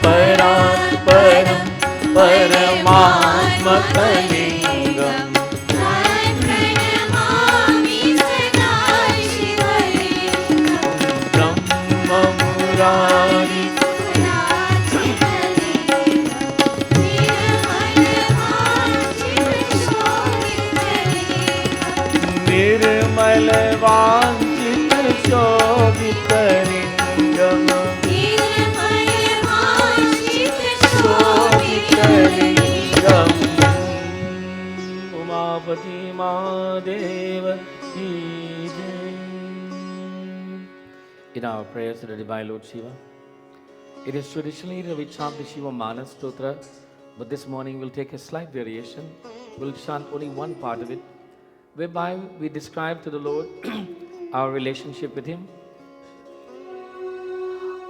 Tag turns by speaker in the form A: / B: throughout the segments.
A: परात्परं परमात्मकलिङ्गम् ब्रह्ममुरारी निर्मल वाञ्छित शोभितलिङ्गम् उमापति महादेव की जय. In our prayers to the Divine Lord Shiva, it is traditionally that we chant the Shiva Manas Stotra, but this morning we'll take a slight variation. We'll chant only one part of it, whereby we describe to the Lord our relationship with Him.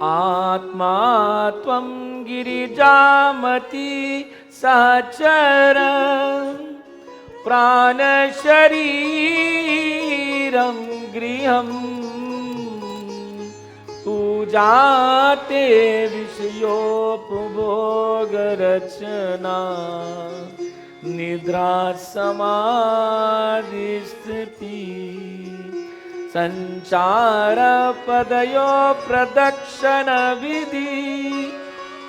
A: Atma Tvam Girijamati Sacharam Prana Shariram Griham Pujate Vishayopabhogarachana Nidra Samadhisthiti Sanchara Padayo Pradakshana Vidhi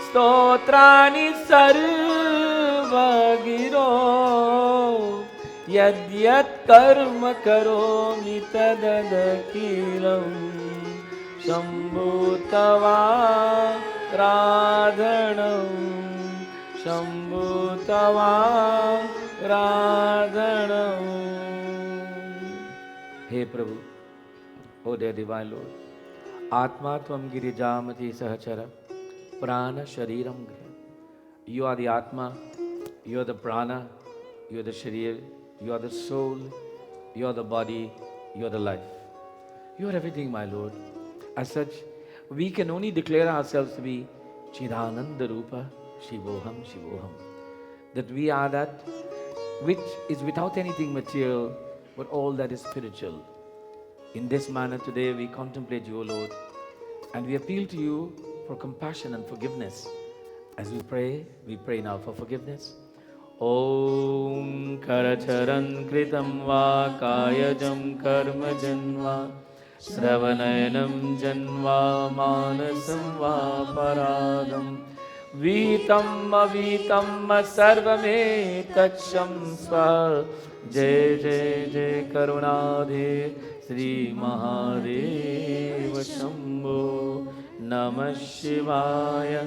A: Stotrani Sarva Giro Yad Yad Karma Karomi Tadadakilam Shambhutava Radhanam Shambhutava Radhanam. Hey Prabhu, O dear Divine Lord, Atma Tvam Girijamati Sahachara Prana Shariram Griha. You are the Atma, you are the Prana, you are the Sharir, you are the soul, you are the body, you are the life. You are everything, my Lord. As such, we can only declare ourselves to be Chidananda Rupa Shivoham Shivoham. That we are that which is without anything material, but all that is spiritual. In this manner today we contemplate you, O Lord, and we appeal to you for compassion and forgiveness. As we pray now for forgiveness. Om Karacharan Kritam Va Kayajam Karma Janva Sravanayanam Janva Manasam Va Paradam Vitam Avitam Sarvame Taksham Sva Jai Jai Jai Karunadhe Sri Mahadeva Shambho Namah Shivaya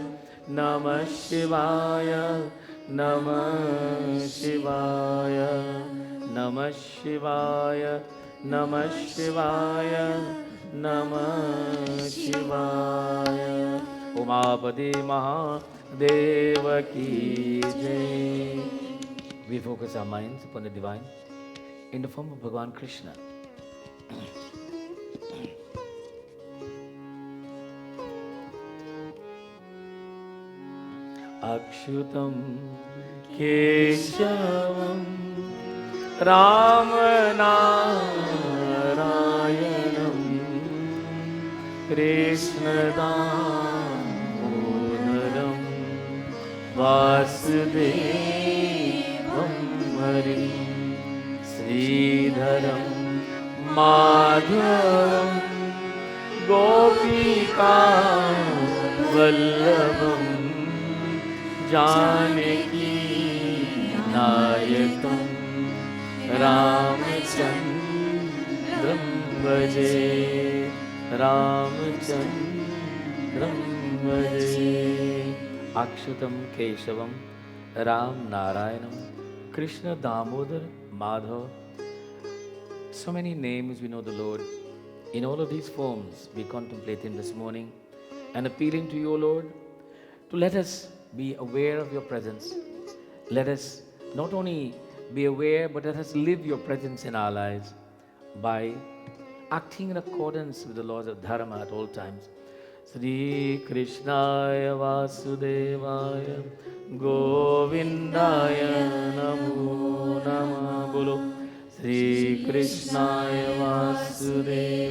A: Namah Shivaya Namah Shivaya Namah Shivaya Namah Shivaya Namah Shivaya. Umapati Mahadeva ki jai. We focus our minds upon the Divine in the form of Bhagavan Krishna. Akshutam Keshavam Ramanarayanam Krishna Damodaram Vasudevam Harim Sridharam Madhavam Gopika Vallabham Janaki Nayakam Ramachandram Bhaje Ramachandram Bhaje. Akshutam Keshavam Ram Narayanam Krishna Damodar Madhav. So many names we know the Lord. In all of these forms we contemplate Him this morning and appealing to you, O Lord, to let us be aware of your presence. Let us not only be aware, but let us live your presence in our lives by acting in accordance with the laws of Dharma at all times. Sri Krishnaya Vasudevaya Govindaya Namo Namah. Bolo Sri Krishnaya Vasudevaya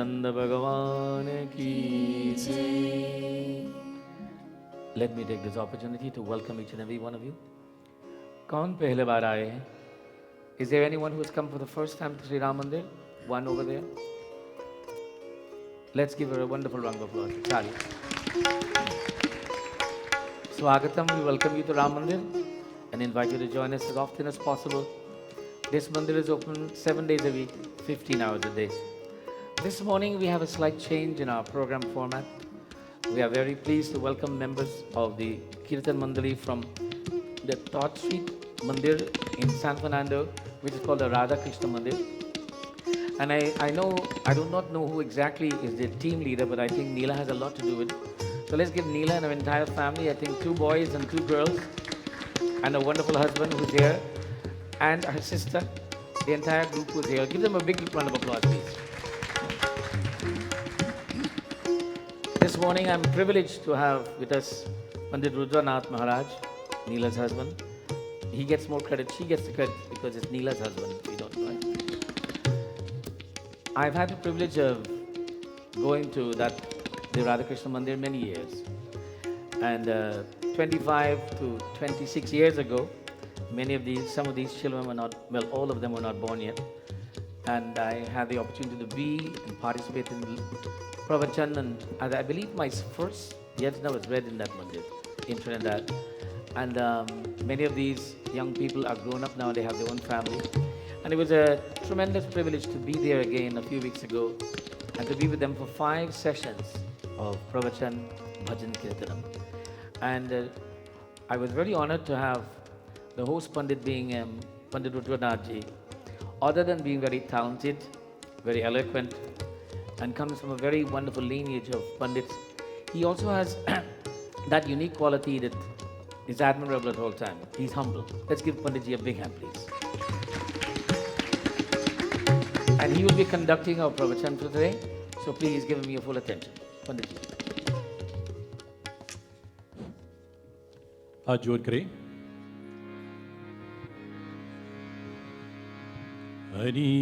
A: सच्चिदानंद भगवान की जय. Let me take this opportunity to welcome each and every one of you. कौन पहले बार आए हैं? Is there anyone who has come for the first time to Sri Ram Mandir? One over there. Let's give her a wonderful round of applause. Chali. Swagatam, we welcome you to Ram Mandir and invite you to join us as often as possible. This mandir is open 7 days a week, 15 hours a day. This morning we have a slight change in our program format. We are very pleased to welcome members of the Kirtan Mandali from the Todd Street Mandir in San Fernando, which is called the Radha Krishna Mandir. And I do not know who exactly is the team leader, but I think Neela has a lot to do with it. So let's give Neela and her entire family, I think 2 boys and 2 girls, and a wonderful husband who's here, and her sister, the entire group who's here. Give them a big round of applause, please. This morning I'm privileged to have with us Pandit Rudranath Maharaj, Neela's husband. He gets more credit, she gets the credit because it's Neela's husband, we don't know, right? I've had the privilege of going to the Radhakrishna Mandir many years. And 25 to 26 years ago, some of these children were not, well, all of them were not born yet. And I had the opportunity to be and participate in Pravachan, and I believe my first yajna was read in that mandir in Trinidad. And many of these young people are grown up now, they have their own family. And it was a tremendous privilege to be there again a few weeks ago and to be with them for 5 sessions of Pravachan, Bhajan, Kirtanam. And I was very honored to have the host Pandit being Pandit Rudranath Ji. Other than being very talented, very eloquent, and comes from a very wonderful lineage of Pandits, he also has that unique quality that is admirable at all time. He's humble. Let's give Panditji a big hand, please. And he will be conducting our pravachan for today, so please give him your full attention. Panditji.
B: हाथ जोड़ करें. हरि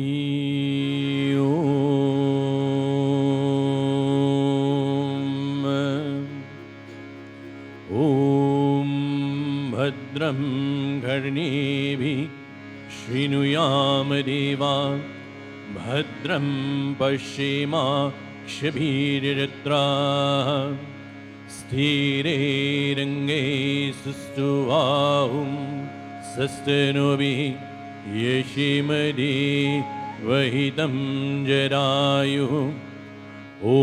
B: ओम भद्रं कर्णेभिः शृणुयाम देवा भद्रं पश्येमाक्षभिर्यजत्राः स्थिरैरङ्गैः सुष्ठुवाहुं सस्तनोभिः यशेमदेवहितं जरायुः. ॐ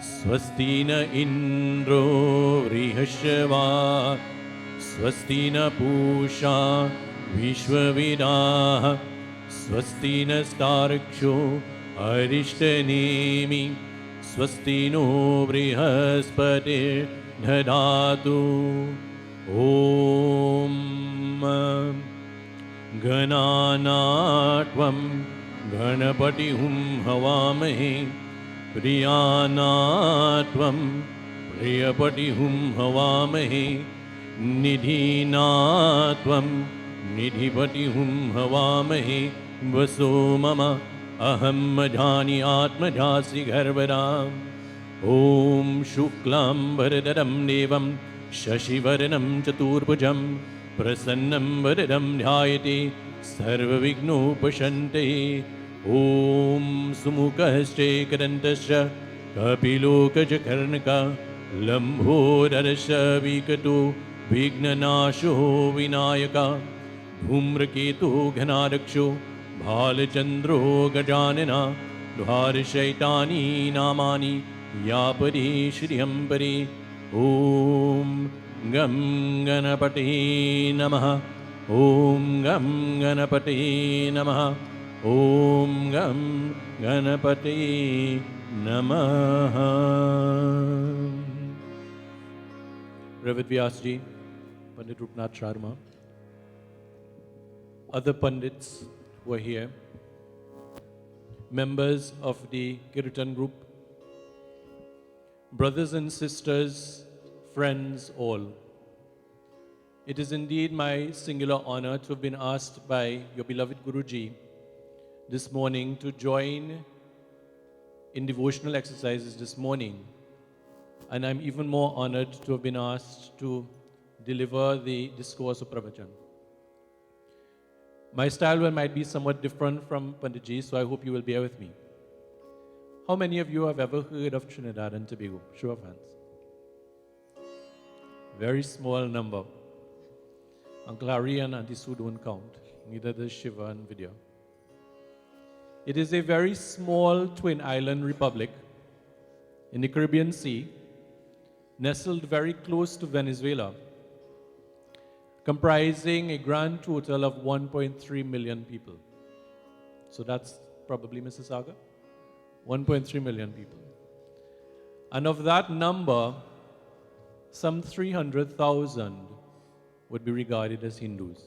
B: स्वस्ति न इन्द्रो बृहस्पतिः स्वस्ति न पूषा विश्ववेदाः स्वस्ति नस्तार्क्ष्यो अरिष्टनेमि स्वस्ति नो बृहस्पतिर्दधातु. ॐ गणानात्वं गणपतिहुं हवामहे प्रियानात्वं प्रियपतिहुं हवामहे निधिनात्वं निधिपतिहुं हवामहे. वसो मम अहं मधानि आत्मजासि गर्भराम्. ॐ शुक्लां वरदरं देवं शशिवर्णं चतुर्भुजं प्रसन्नं वरदं ध्यायते सर्वविघ्नोपशान्तये. ॐ सुमुखश्चैकदन्तश्च कपिलोकजकर्णकः लम्भोदरश्च विकटो विघ्ननाशो विनायकः धूम्रकेतुः घनारक्षो भालचन्द्रो गजानना द्वारशैतानि नामानि यापरे श्रियम्बरे. ॐ गं गणपते नमः. ॐ गं गणपते नमः. ॐ गं गणपते नमः. Reverend Vyasji, Pandit Rupnath Sharma, other Pandits were here, members of the Kirtan group, brothers and sisters, friends all. It is indeed my singular honor to have been asked by your beloved Guruji this morning to join in devotional exercises this morning. And I'm even more honored to have been asked to deliver the discourse of Pravachan. My style might be somewhat different from Panditji, so I hope you will bear with me. How many of you have ever heard of Trinidad and Tobago? Show of hands. Very small number. Uncle Harry and Auntie Sue don't count. Neither does Shiva and Vidya. It is a very small twin island republic in the Caribbean Sea, nestled very close to Venezuela, comprising a grand total of 1.3 million people. So that's probably Mississauga, 1.3 million people. And of that number, some 300,000 would be regarded as Hindus.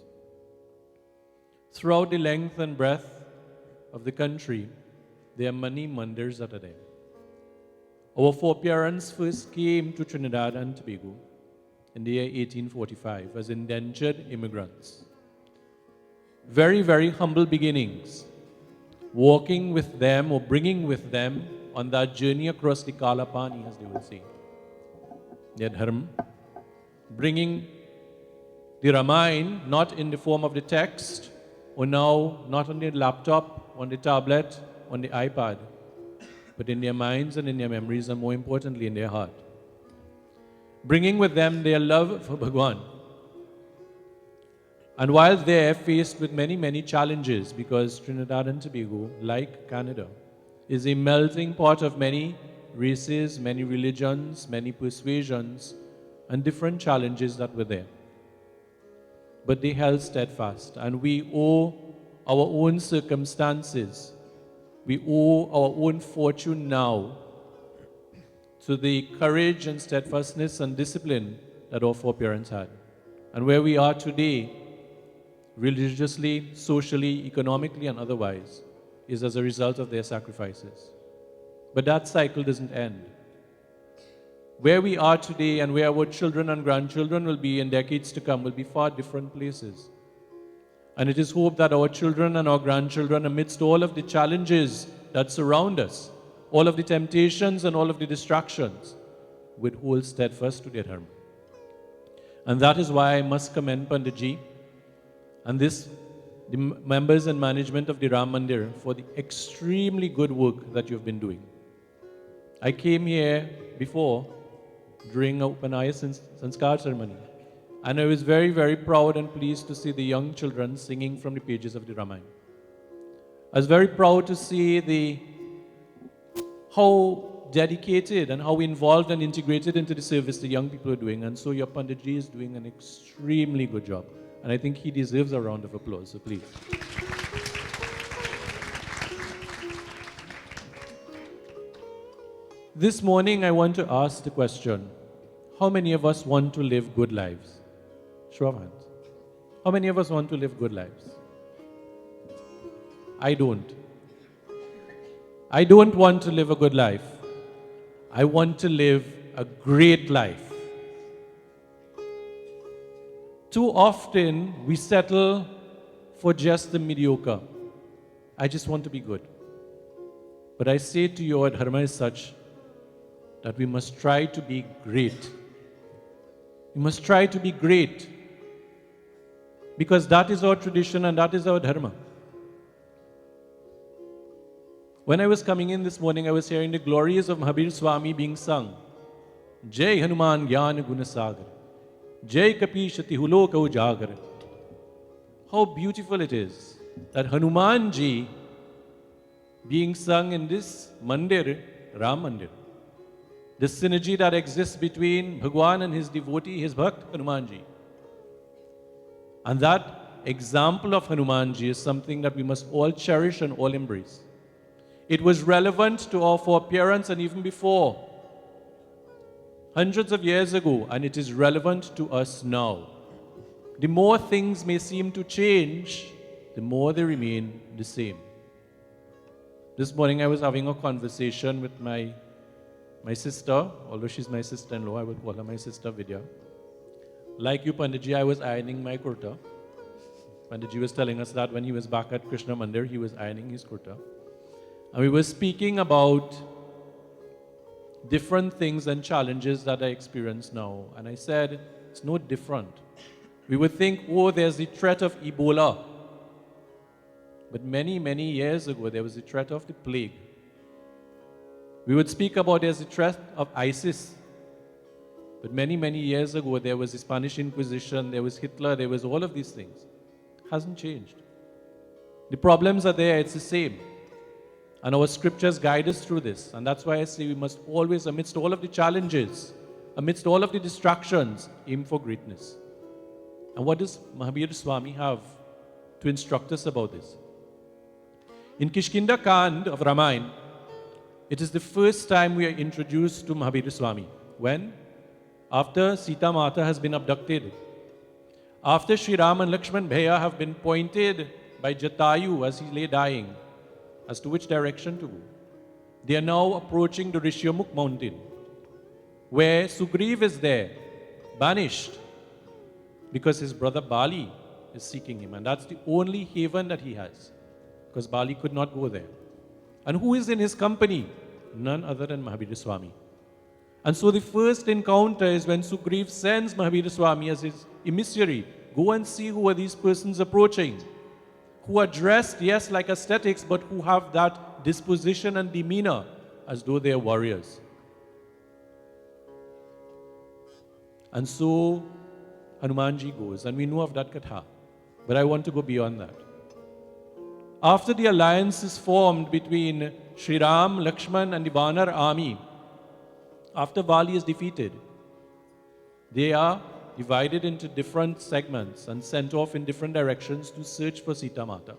B: Throughout the length and breadth of the country, there are many mandirs that are there. Our foreparents first came to Trinidad and Tobago in the year 1845 as indentured immigrants. Very, very humble beginnings, walking with them or bringing with them on that journey across the Kalapani, as they would say, their dharma, bringing the Ramayana not in the form of the text, or now not on the laptop, on the tablet, on the iPad, but in their minds and in their memories, and more importantly, in their heart. Bringing with them their love for Bhagwan. And while they're faced with many, many challenges, because Trinidad and Tobago, like Canada, is a melting pot of many races, many religions, many persuasions, and different challenges that were there. But they held steadfast, and we owe our own circumstances, we owe our own fortune now to the courage and steadfastness and discipline that our foreparents had. And where we are today, religiously, socially, economically, and otherwise, is as a result of their sacrifices. But that cycle doesn't end. Where we are today and where our children and grandchildren will be in decades to come will be far different places. And it is hoped that our children and our grandchildren, amidst all of the challenges that surround us, all of the temptations and all of the distractions, would hold steadfast to their dharma. And that is why I must commend Panditji and the members and management of the Ram Mandir for the extremely good work that you've been doing. I came here before during a Upanaya Sanskar ceremony, and I was very, very proud and pleased to see the young children singing from the pages of the Ramayana. I was very proud to see how dedicated and how involved and integrated into the service the young people are doing, and so your Panditji is doing an extremely good job, and I think he deserves a round of applause, so please. This morning I want to ask the question, how many of us want to live good lives? Show of hands. How many of us want to live good lives? I don't. I don't want to live a good life. I want to live a great life. Too often we settle for just the mediocre. I just want to be good. But I say to you, our dharma is such that we must try to be great. We must try to be great. Because that is our tradition and that is our dharma. When I was coming in this morning, I was hearing the glories of Mahabir Swami being sung. Jai Hanuman Gyan Gunasagar. Jai Kapishati Huloka Ujagar. How beautiful it is that Hanuman ji being sung in this mandir, Ram Mandir. The synergy that exists between Bhagwan and his devotee, his Bhakt, Hanuman ji. And that example of Hanuman ji is something that we must all cherish and all embrace. It was relevant to our foreparents and even before, hundreds of years ago, and it is relevant to us now. The more things may seem to change, the more they remain the same. This morning I was having a conversation with my sister, although she's my sister-in-law, I will call her my sister Vidya. Like you, Panditji, I was ironing my kurta. Panditji was telling us that when he was back at Krishna Mandir, he was ironing his kurta. And we were speaking about different things and challenges that I experience now. And I said, it's no different. We would think, oh, there's the threat of Ebola. But many, many years ago, there was the threat of the plague. We would speak about there's the threat of ISIS. But many, many years ago, there was the Spanish Inquisition, there was Hitler, there was all of these things. It hasn't changed. The problems are there, it's the same. And our scriptures guide us through this. And that's why I say we must always, amidst all of the challenges, amidst all of the distractions, aim for greatness. And what does Mahabir Swami have to instruct us about this? In Kishkinda Kand of Ramayana, it is the first time we are introduced to Mahabir Swami. When? After Sita Mata has been abducted. After Sri Ram and Lakshman Bhaiya have been pointed by Jatayu as he lay dying as to which direction to go. They are now approaching the Rishyamukh mountain, where Sugriv is there, banished, because his brother Bali is seeking him. And that's the only haven that he has, because Bali could not go there. And who is in his company? None other than Mahabir Swami. And so the first encounter is when Sugriv sends Mahabir Swami as his emissary. Go and see who are these persons approaching, who are dressed, yes, like ascetics, but who have that disposition and demeanor as though they are warriors. And so Hanumanji goes, and we know of that katha. But I want to go beyond that. After the alliance is formed between Sri Ram, Lakshman and the Vanar army, after Vali is defeated, they are divided into different segments and sent off in different directions to search for Sita Mata.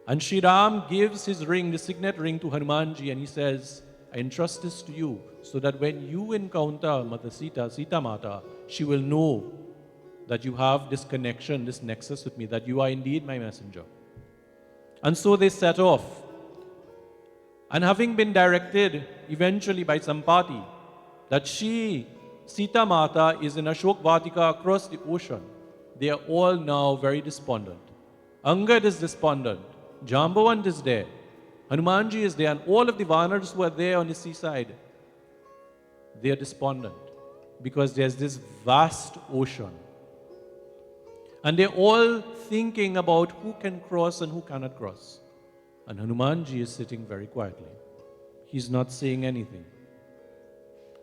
B: And Sri Ram gives his ring, the signet ring, to Hanumanji, and he says, I entrust this to you so that when you encounter Mata Sita, Sita Mata, she will know that you have this connection, this nexus with me, that you are indeed my messenger. And so they set off. And having been directed eventually by Sampati that she, Sita Mata, is in Ashok Vatika across the ocean, they are all now very despondent. Angad is despondent. Jambavant is there. Hanumanji is there. And all of the Vanars who are there on the seaside, they are despondent because there's this vast ocean. And they're all thinking about who can cross and who cannot cross. And Hanumanji is sitting very quietly. He's not saying anything.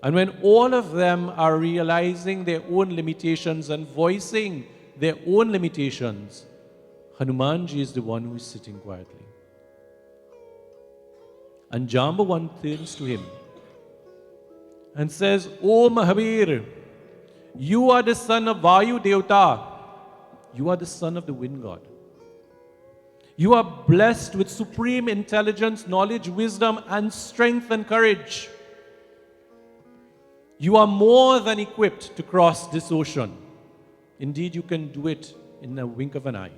B: And when all of them are realizing their own limitations and voicing their own limitations, Hanumanji is the one who is sitting quietly. And Jambavant turns to him and says, O Mahabir, you are the son of Vayu Devta. You are the son of the wind god. You are blessed with supreme intelligence, knowledge, wisdom, and strength and courage. You are more than equipped to cross this ocean. Indeed, you can do it in a wink of an eye.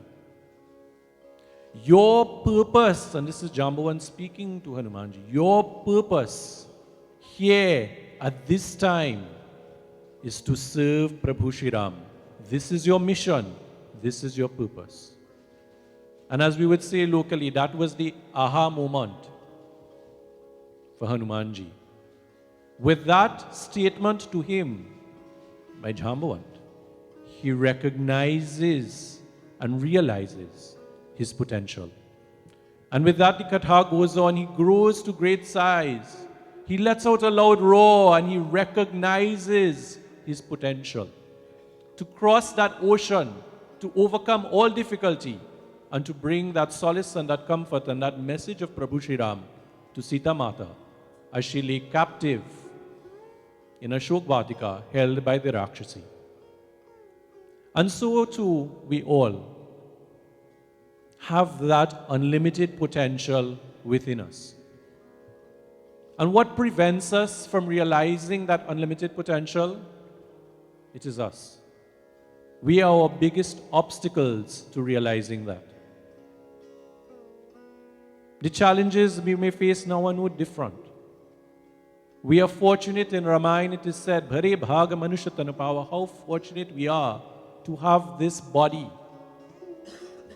B: Your purpose, and this is Jambavant speaking to Hanumanji, your purpose here at this time is to serve Prabhu Shri Ram. This is your mission. This is your purpose. And as we would say locally, that was the aha moment for Hanumanji. With that statement to him by Jambavant, he recognizes and realizes his potential. And with that, the katha goes on. He grows to great size. He lets out a loud roar and he recognizes his potential to cross that ocean, to overcome all difficulty, and to bring that solace and that comfort and that message of Prabhu Shri Ram to Sita Mata as she lay captive in Ashok Vatika held by the Rakshasi. And so too we all have that unlimited potential within us. And what prevents us from realizing that unlimited potential? It is us. We are our biggest obstacles to realizing that. The challenges we may face now are no different. We are fortunate in Ramayana, it is said, Bhare Bhaga Manusha Tanapava, how fortunate we are to have this body.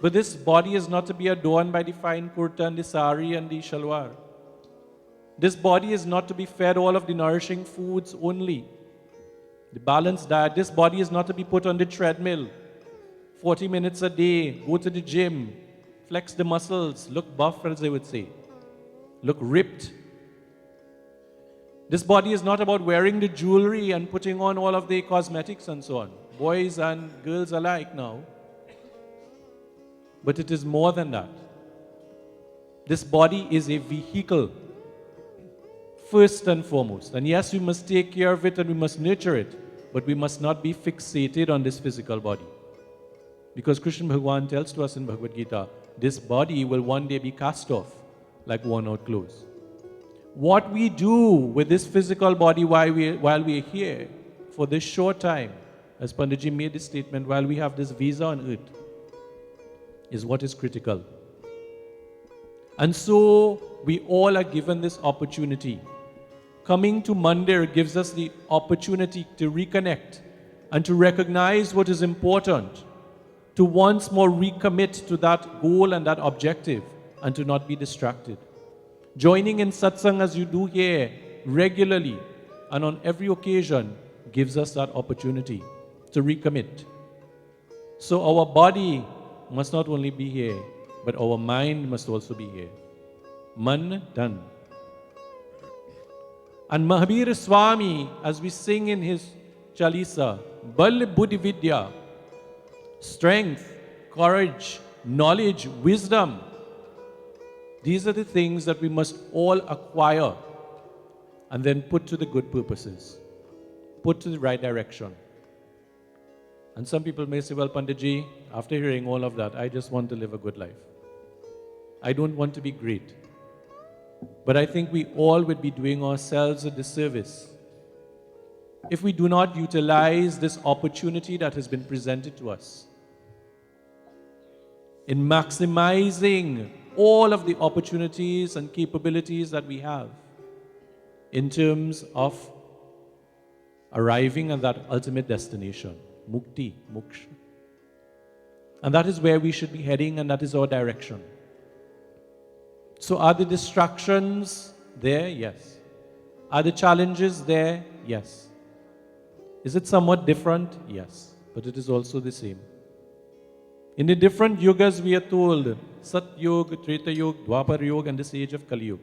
B: But this body is not to be adorned by the fine kurta and the sari and the shalwar. This body is not to be fed all of the nourishing foods only. The balanced diet. This body is not to be put on the treadmill 40 minutes a day, go to the gym, flex the muscles, look buff, as they would say, look ripped. This body is not about wearing the jewelry and putting on all of the cosmetics and so on. Boys and girls alike now. But it is more than that. This body is a vehicle, first and foremost. And yes, we must take care of it and we must nurture it, but we must not be fixated on this physical body. Because Krishna Bhagavan tells to us in Bhagavad Gita, this body will one day be cast off like worn out clothes. What we do with this physical body while we are here for this short time, as Panditji made this statement, while we have this visa on earth, is what is critical. And so we all are given this opportunity. Coming to Mandir gives us the opportunity to reconnect and to recognize what is important, to once more recommit to that goal and that objective, and to not be distracted. Joining in satsang as you do here regularly and on every occasion gives us that opportunity to recommit. So our body must not only be here, but our mind must also be here. Man done. And Mahabir Swami, as we sing in his Chalisa, Bal Buddhi Vidya, strength, courage, knowledge, wisdom, these are the things that we must all acquire and then put to the good purposes, put to the right direction. And some people may say, well, Panditji, after hearing all of that, I just want to live a good life. I don't want to be great. But I think we all would be doing ourselves a disservice if we do not utilize this opportunity that has been presented to us in maximizing all of the opportunities and capabilities that we have in terms of arriving at that ultimate destination, mukti, moksha. And that is where we should be heading, and that is our direction. So are the distractions there? Yes. Are the challenges there? Yes. Is it somewhat different? Yes. But it is also the same. In the different yugas we are told, Sat Yuga, Treta Yuga, Dwapar Yuga, and this age of Kali Yuga.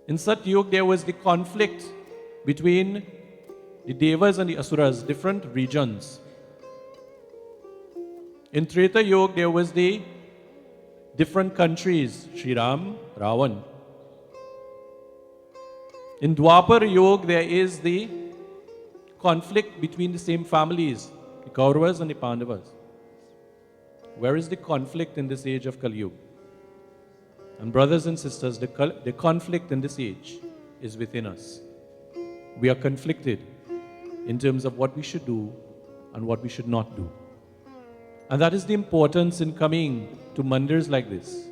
B: In Sat Yuga there was the conflict between the Devas and the Asuras, different regions. In Treta Yuga there was the different countries, Sri Ram, Ravan. In Dwapar Yuga there is the conflict between the same families, the Kauravas and the Pandavas. Where is the conflict in this age of Kali Yuga? And brothers and sisters, the conflict in this age is within us. We are conflicted in terms of what we should do and what we should not do. And that is the importance in coming to mandirs like this.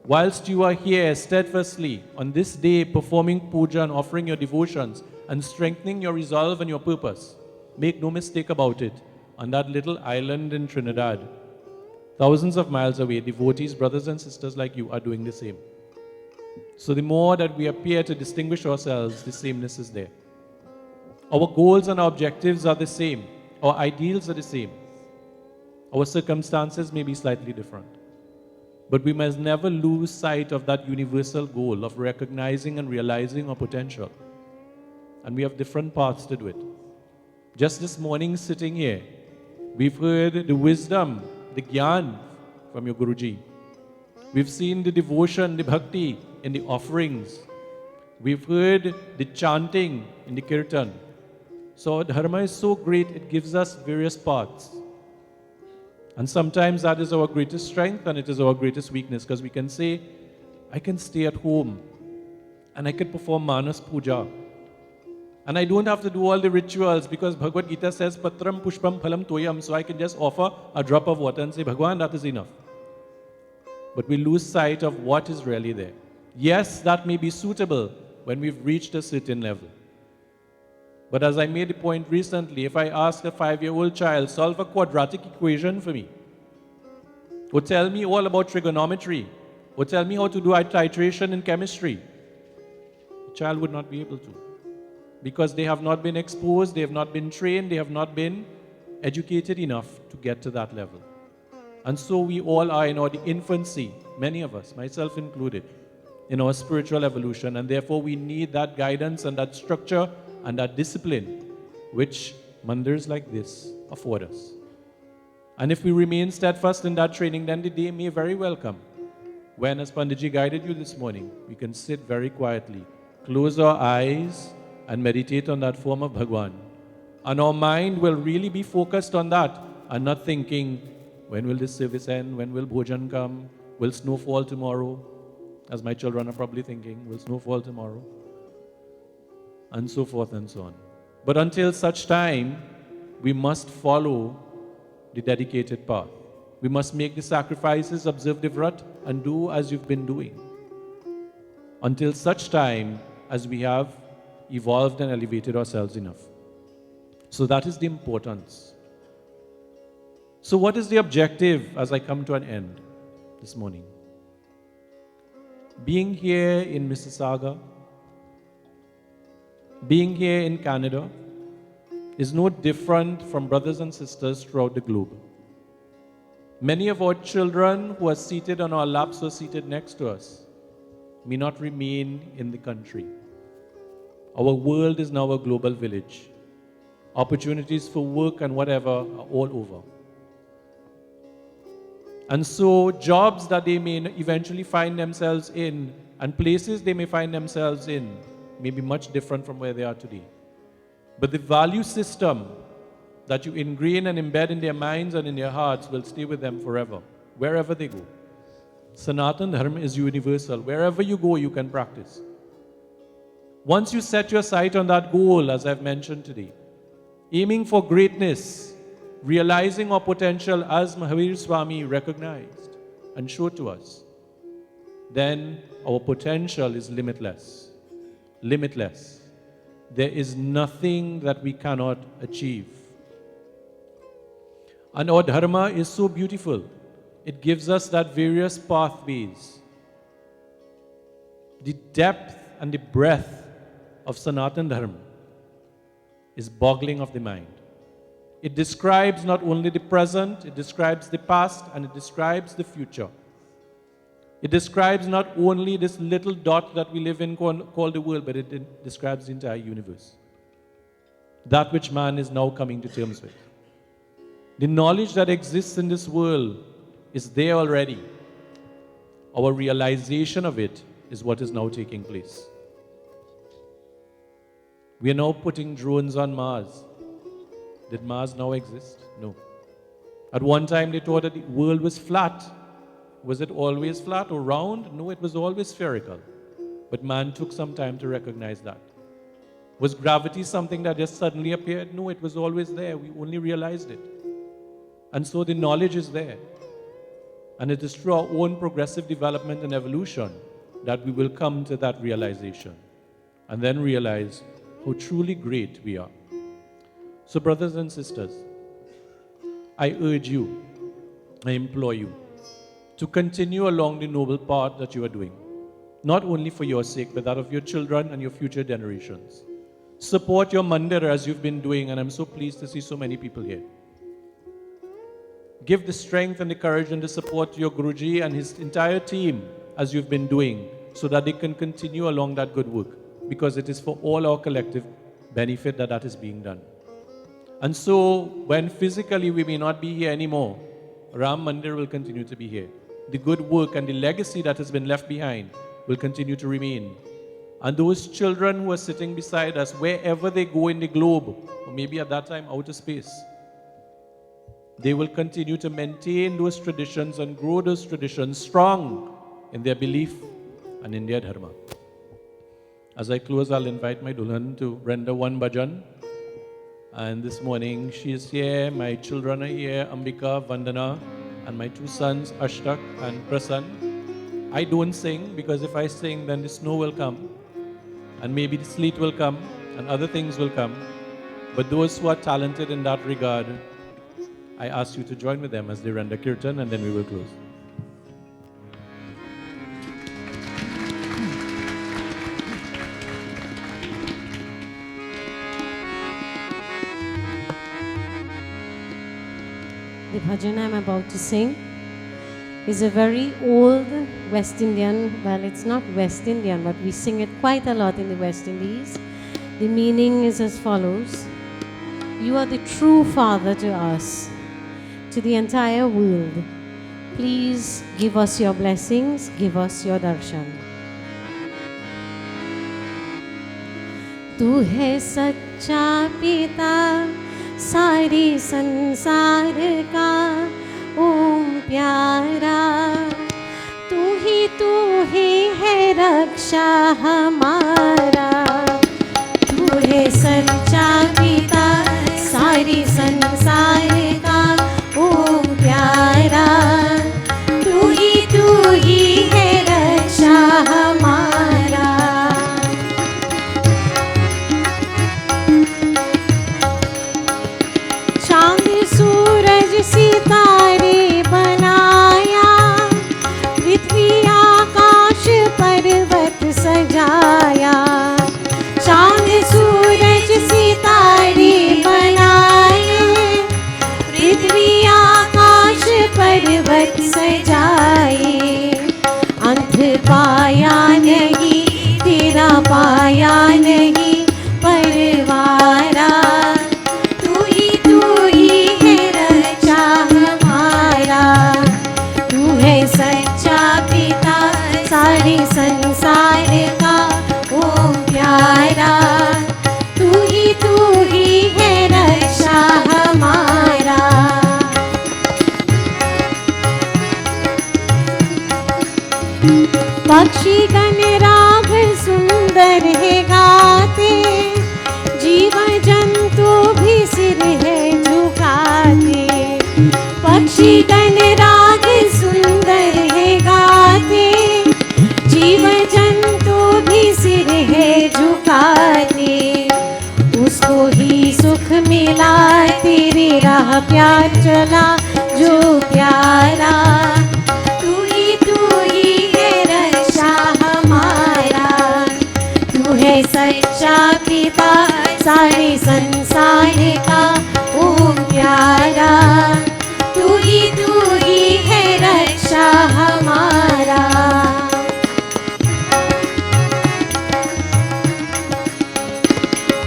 B: Whilst you are here steadfastly on this day performing puja and offering your devotions and strengthening your resolve and your purpose, make no mistake about it, on that little island in Trinidad, thousands of miles away, devotees, brothers and sisters like you are doing the same. So the more that we appear to distinguish ourselves, the sameness is there. Our goals and our objectives are the same. Our ideals are the same. Our circumstances may be slightly different. But we must never lose sight of that universal goal of recognizing and realizing our potential. And we have different paths to do it. Just this morning, sitting here, we've heard the wisdom, the Gyan from your Guruji. We've seen the devotion, the bhakti in the offerings. We've heard the chanting in the kirtan. So Dharma is so great, it gives us various paths. And sometimes that is our greatest strength and it is our greatest weakness, because we can say, I can stay at home and I can perform Manas Puja. And I don't have to do all the rituals, because Bhagavad Gita says, Patram Pushpam Phalam Toyam, so I can just offer a drop of water and say, Bhagwan, that is enough. But we lose sight of what is really there. Yes, that may be suitable when we've reached a certain level. But as I made the point recently, if I ask a 5-year-old child, solve a quadratic equation for me, or tell me all about trigonometry, or tell me how to do titration in chemistry, child would not be able to. Because they have not been exposed, they have not been trained, they have not been educated enough to get to that level. And so we all are in our infancy, many of us, myself included, in our spiritual evolution, and therefore we need that guidance and that structure and that discipline which mandars like this afford us. And if we remain steadfast in that training, then the day may very well come when, as Panditji guided you this morning, we can sit very quietly, close our eyes and meditate on that form of Bhagwan. And our mind will really be focused on that and not thinking, when will this service end? When will Bhojan come? Will snow fall tomorrow? As my children are probably thinking, will snow fall tomorrow? And so forth and so on. But until such time, we must follow the dedicated path. We must make the sacrifices, observe the vrat, and do as you've been doing. Until such time as we have evolved and elevated ourselves enough. So that is the importance. So what is the objective as I come to an end this morning? Being here in Mississauga, being here in Canada, is no different from brothers and sisters throughout the globe. Many of our children who are seated on our laps or seated next to us may not remain in the country. Our world is now a global village. Opportunities for work and whatever are all over. And so jobs that they may eventually find themselves in and places they may find themselves in may be much different from where they are today. But the value system that you ingrain and embed in their minds and in their hearts will stay with them forever, wherever they go. Sanatan Dharma is universal. Wherever you go, you can practice. Once you set your sight on that goal, as I've mentioned today, aiming for greatness, realizing our potential as Mahavir Swami recognized and showed to us, then our potential is limitless. Limitless. There is nothing that we cannot achieve. And our dharma is so beautiful. It gives us that various pathways. The depth and the breadth of Sanatan Dharma is boggling of the mind. It describes not only the present, it describes the past, and it describes the future. It describes not only this little dot that we live in called the world, but it describes the entire universe. That which man is now coming to terms with. The knowledge that exists in this world is there already. Our realization of it is what is now taking place. We are now putting drones on Mars. Did Mars now exist? No. At one time they thought that the world was flat. Was it always flat or round? No, it was always spherical. But man took some time to recognize that. Was gravity something that just suddenly appeared? No, it was always there. We only realized it. And so the knowledge is there. And it is through our own progressive development and evolution that we will come to that realization. And then realize how truly great we are. So brothers and sisters, I urge you, I implore you, to continue along the noble path that you are doing, not only for your sake, but that of your children and your future generations. Support your mandir as you've been doing, and I'm so pleased to see so many people here. Give the strength and the courage and the support to your Guruji and his entire team as you've been doing, so that they can continue along that good work, because it is for all our collective benefit that is being done. And so, when physically we may not be here anymore, Ram Mandir will continue to be here. The good work and the legacy that has been left behind will continue to remain. And those children who are sitting beside us, wherever they go in the globe, or maybe at that time outer space, they will continue to maintain those traditions and grow those traditions strong in their belief and in their dharma. As I close, I'll invite my Dulhan to render one bhajan. And this morning, she is here, my children are here, Ambika, Vandana, and my two sons, Ashtak and Prasan. I don't sing, because if I sing, then the snow will come, and maybe the sleet will come, and other things will come. But those who are talented in that regard, I ask you to join with them as they render kirtan, and then we will close.
C: the bhajan I'm about to sing is a very old West Indian, well, it's not West Indian, but we sing it quite a lot in the West Indies. The meaning is as follows: You are the true Father to us, to the entire world. Please give us your blessings, give us your darshan. तू है सच्चा पिता सारे संसार का ओम प्यारा, तू ही है रक्षा हमारा। तू है सच्चा पिता सारे संसार का ओम प्यारा, तू ही है रक्षा हमारा। चांद सूरज सितारे बनाया, पृथ्वी आकाश पर्वत सजाया। चांद सूरज सितारे बनाए, पृथ्वी आकाश पर्वत सजाए। अंत पाया नहीं तेरा पाया नहीं परवारा, तू ही है रक्षा हमारा। तू है सच्चा पिता सारे संसार का ओम प्यारा, तू ही है रक्षा हमारा। पक्षी गण राग सुंदर है गाते, जीव जंतु भी सिर है झुकाते। पक्षी गण राग सुंदर है गाते, जीव जंतु भी सिर है झुकाते। उसको ही सुख मिला तेरी राह प्यार चला जो प्यारा, तू ही है रक्षा हमारा। तू है सच्चा पिता सारे संसार का ओम प्यारा, तू ही है रक्षा हमारा।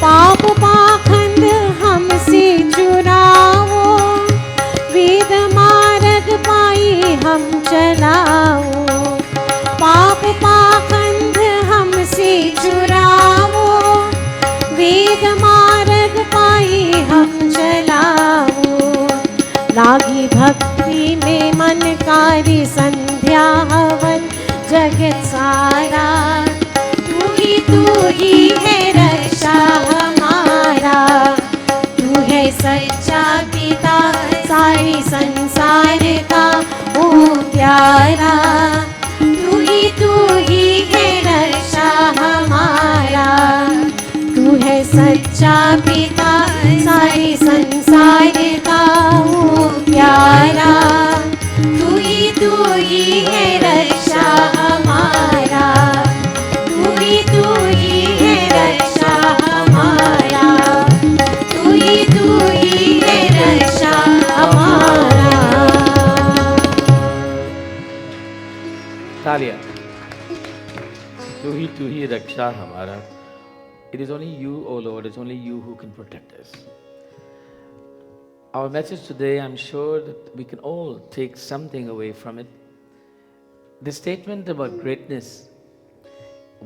C: पाप पाखंड हमसे चुराओ, वेद मार्ग पाई हम चलाओ। पाप पाखंड हमसे चुराओ, वेद मार्ग पाई हम चलाओ। लागी भक्ति में मनकारी संध्या हवन जगत सारा, तू ही है रक्षा हमारा। तू है सच्चा पिता सारे संसार का ओम प्यारा, तू ही है रक्षा हमारा। तू है सच्चा पिता सारे संसार का ओम प्यारा, तू ही है रक्षा हमारा। तू ही है रक्षा हमारा, तू ही है रक्षा हमारा।
A: तालियां। तू ही रक्षा हमारा. It is only you, O Lord, it's only you who can protect us. Our message today, I'm sure that we can all take something away from it. The statement about greatness,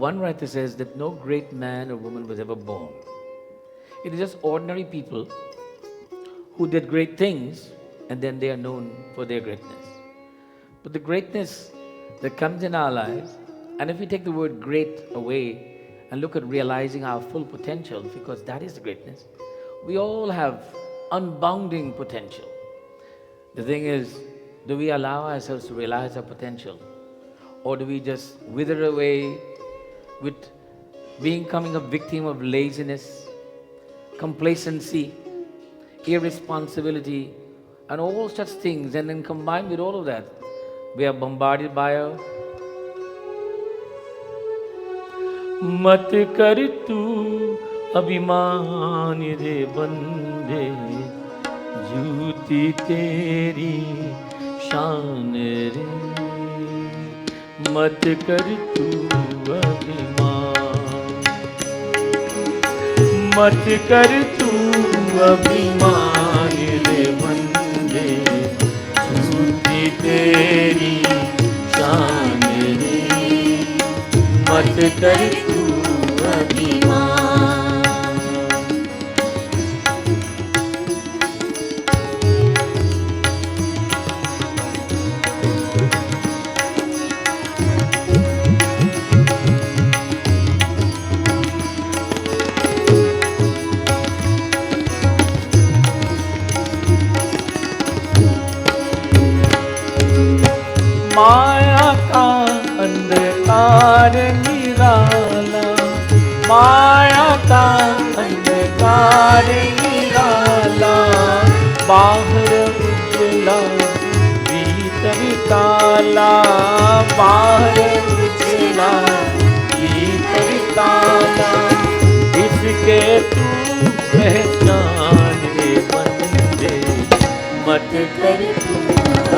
A: one writer says that no great man or woman was ever born. It is just ordinary people who did great things and then they are known for their greatness. But the greatness that comes in our lives, and if we take the word great away and look at realizing our full potential, because that is the greatness, we all have unbounding potential. The thing is, do we allow ourselves to realize our potential? Or do we just wither away with becoming a victim of laziness, complacency, irresponsibility, and all such things? And then combined with all of that, we are bombarded by a मत कर तू अभिमान रे बंदे, झूठी तेरी शान रे, मत कर तू अभिमान, मत कर तू अभिमान रे बंदे, झूठी तेरी शान रे, मत कर तू अभिमान। माया का अंधकार निराला, माया का अंधकार निराला, बाहर उजला भीतर काला, बाहर उजला भीतर काला, इसके तू पहचान रे बंदे, मत कर तू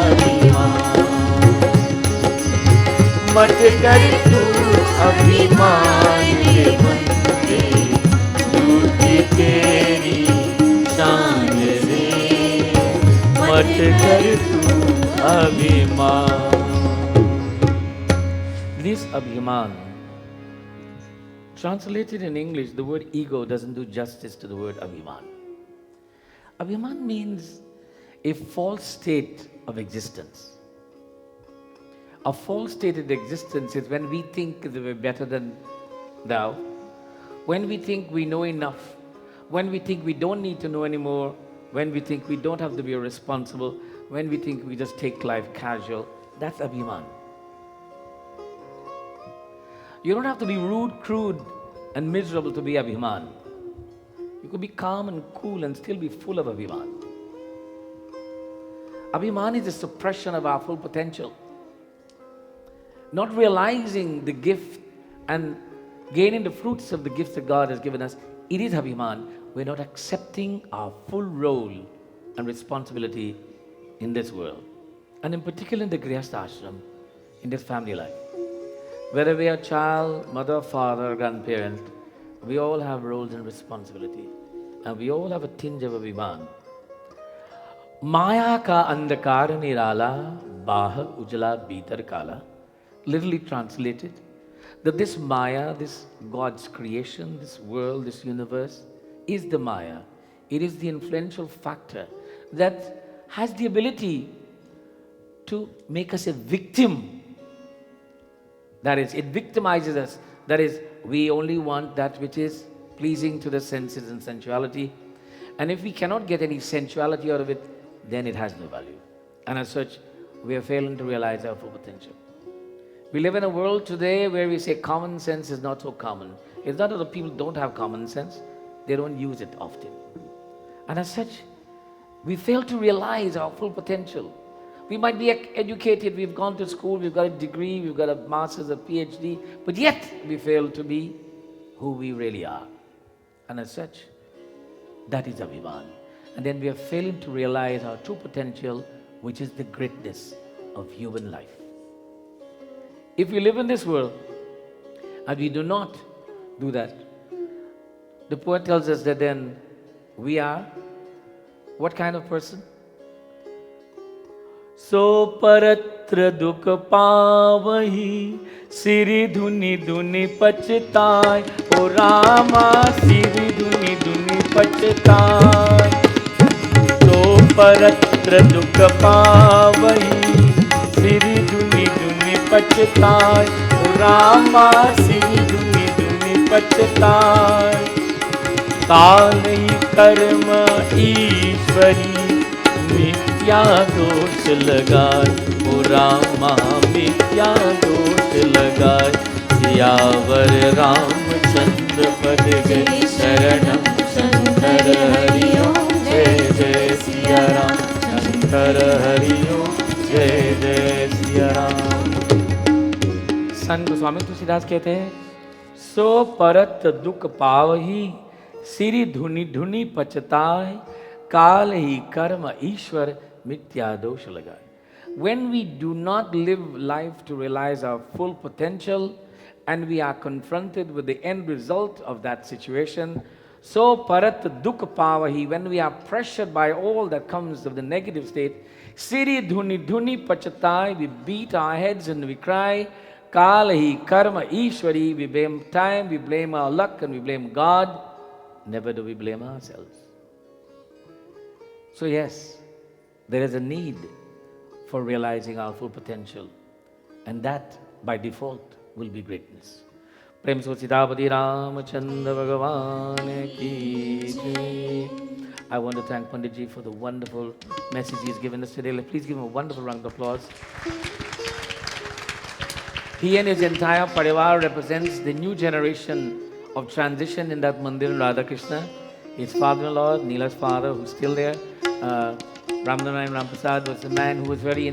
A: अभिमान, मत कर तू अभिमान रे बंदे, झूठी तेरी शान रे, मत कर तू अभिमान। This Abhiman, translated in English, the word ego doesn't do justice to the word Abhiman. Abhiman means a false state of existence. A false state of existence is when we think that we're better than thou, when we think we know enough, when we think we don't need to know anymore, when we think we don't have to be responsible, when we think we just take life casual. That's Abhiman. You don't have to be rude, crude, and miserable to be Abhiman. You could be calm and cool and still be full of Abhiman. Abhiman is the suppression of our full potential. Not realizing the gift and gaining the fruits of the gifts that God has given us, it is Abhiman. We're not accepting our full role and responsibility in this world. And in particular in the Grihastha Ashram, in this family life. Whether we are child, mother, father, grandparent, we all have roles and responsibility. And we all have a tinge of Abhiman. Maya ka andhakar nirala, bahar ujala bhitar kala. Literally translated, that this Maya, this God's creation, this world, this universe, is the Maya. It is the influential factor that has the ability to make us a victim. That is, it victimizes us. That is, we only want that which is pleasing to the senses and sensuality. And if we cannot get any sensuality out of it, then it has no value. And as such, we are failing to realize our full potential. We live in a world today where we say common sense is not so common. It's not that the people don't have common sense, they don't use it often. And as such, we fail to realize our full potential. We might be educated, we've gone to school, we've got a degree, we've got a master's, a PhD, but yet we fail to be who we really are. And as such, that is Abhiman. And then we are failing to realize our true potential, which is the greatness of human life. If we live in this world and we do not do that, the poet tells us that then we are what kind of person? So paratra dukh pavahi, siri dhuni dhuni pachtai, O Rama siri dhuni dhuni pachtai. So paratra dukh pavahi, siri dhuni dhuni pachtai, O Rama siri dhuni dhuni pachtai. कालही कर्म ईश्वरी मिथ्या दोष लगाए, ओ रामा मिथ्या दोष लगाए। सियावर रामचंद्र पद गए शरणम शंकर हरिओ, जय जय सिया राम। शंकर हरिओ, जय जय सिया राम। संत गोस्वामी तुलसीदास कहते हैं, सो परत दुख पावही, सिरी धुनि धुनि पचताय, काल ही कर्म ईश्वर मिथ्या दोष लगाए. When we do not live life to realize our full potential and we are confronted with the end result of that situation, so parat dukh pavahi, when we are pressured by all that comes of the negative state, siri dhuni dhuni pachatai, we beat our heads and we cry, kalahi karma ishwari, we blame time, we blame our luck and we blame God, never do we blame ourselves. So yes, there is a need for realizing our full potential, and that by default will be greatness. Prem so Sitapati Ramachandra Bhagavan ki jai. I want to thank Panditji for the wonderful message he has given us today. Please give him a wonderful round of applause. He and his entire parivar represents the new generation of transition in that mandir in Radhakrishna. His father-in-law, Neela's father, who's still there, Ramnarayan Ramprasad, was a man who was very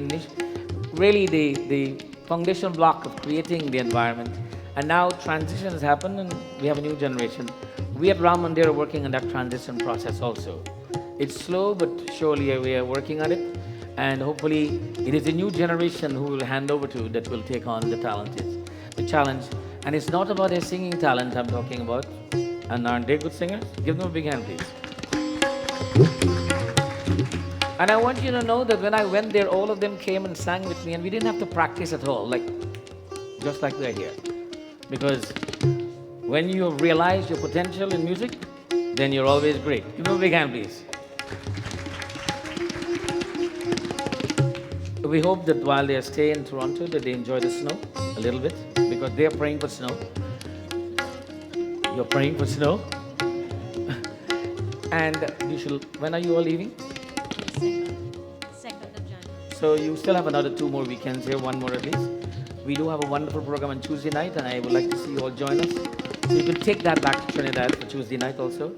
A: really the foundation block of creating the environment. And now transition has happened and we have a new generation. We at Ram Mandir are working on that transition process also. It's slow but surely we are working on it, and hopefully it is a new generation who will hand over to that will take on the challenge. And it's not about their singing talent I'm talking about. And aren't they good singers? Give them a big hand, please. And I want you to know that when I went there, all of them came and sang with me, and we didn't have to practice at all, just like we are here. Because when you have realized your potential in music, then you're always great. Give them a big hand, please. We hope that while they stay in Toronto, that they enjoy the snow a little bit, because they are praying for snow. You're praying for snow. And when are you all leaving?
C: 2nd of January.
A: So you still have another 2 more weekends here, 1 more at least. We do have a wonderful program on Tuesday night, and I would like to see you all join us. So you can take that back to Trinidad for Tuesday night also.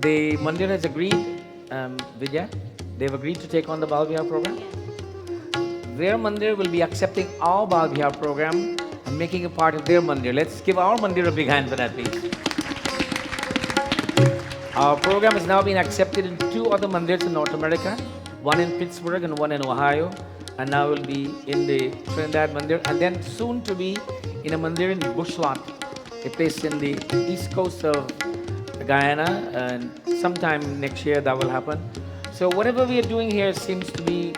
A: The Mandir has agreed, Vidya, they've agreed to take on the Bal Vihar program. Their Mandir will be accepting our Bal Vihar program and making it part of their Mandir. Let's give our Mandir a big hand for that, please. Our program has now been accepted in 2 other Mandirs in North America, one in Pittsburgh and one in Ohio, and now will be in the Trinidad Mandir, and then soon to be in a Mandir in Bushlot, a place in the east coast of Guyana, and sometime next year that will happen. So whatever we are doing here seems to be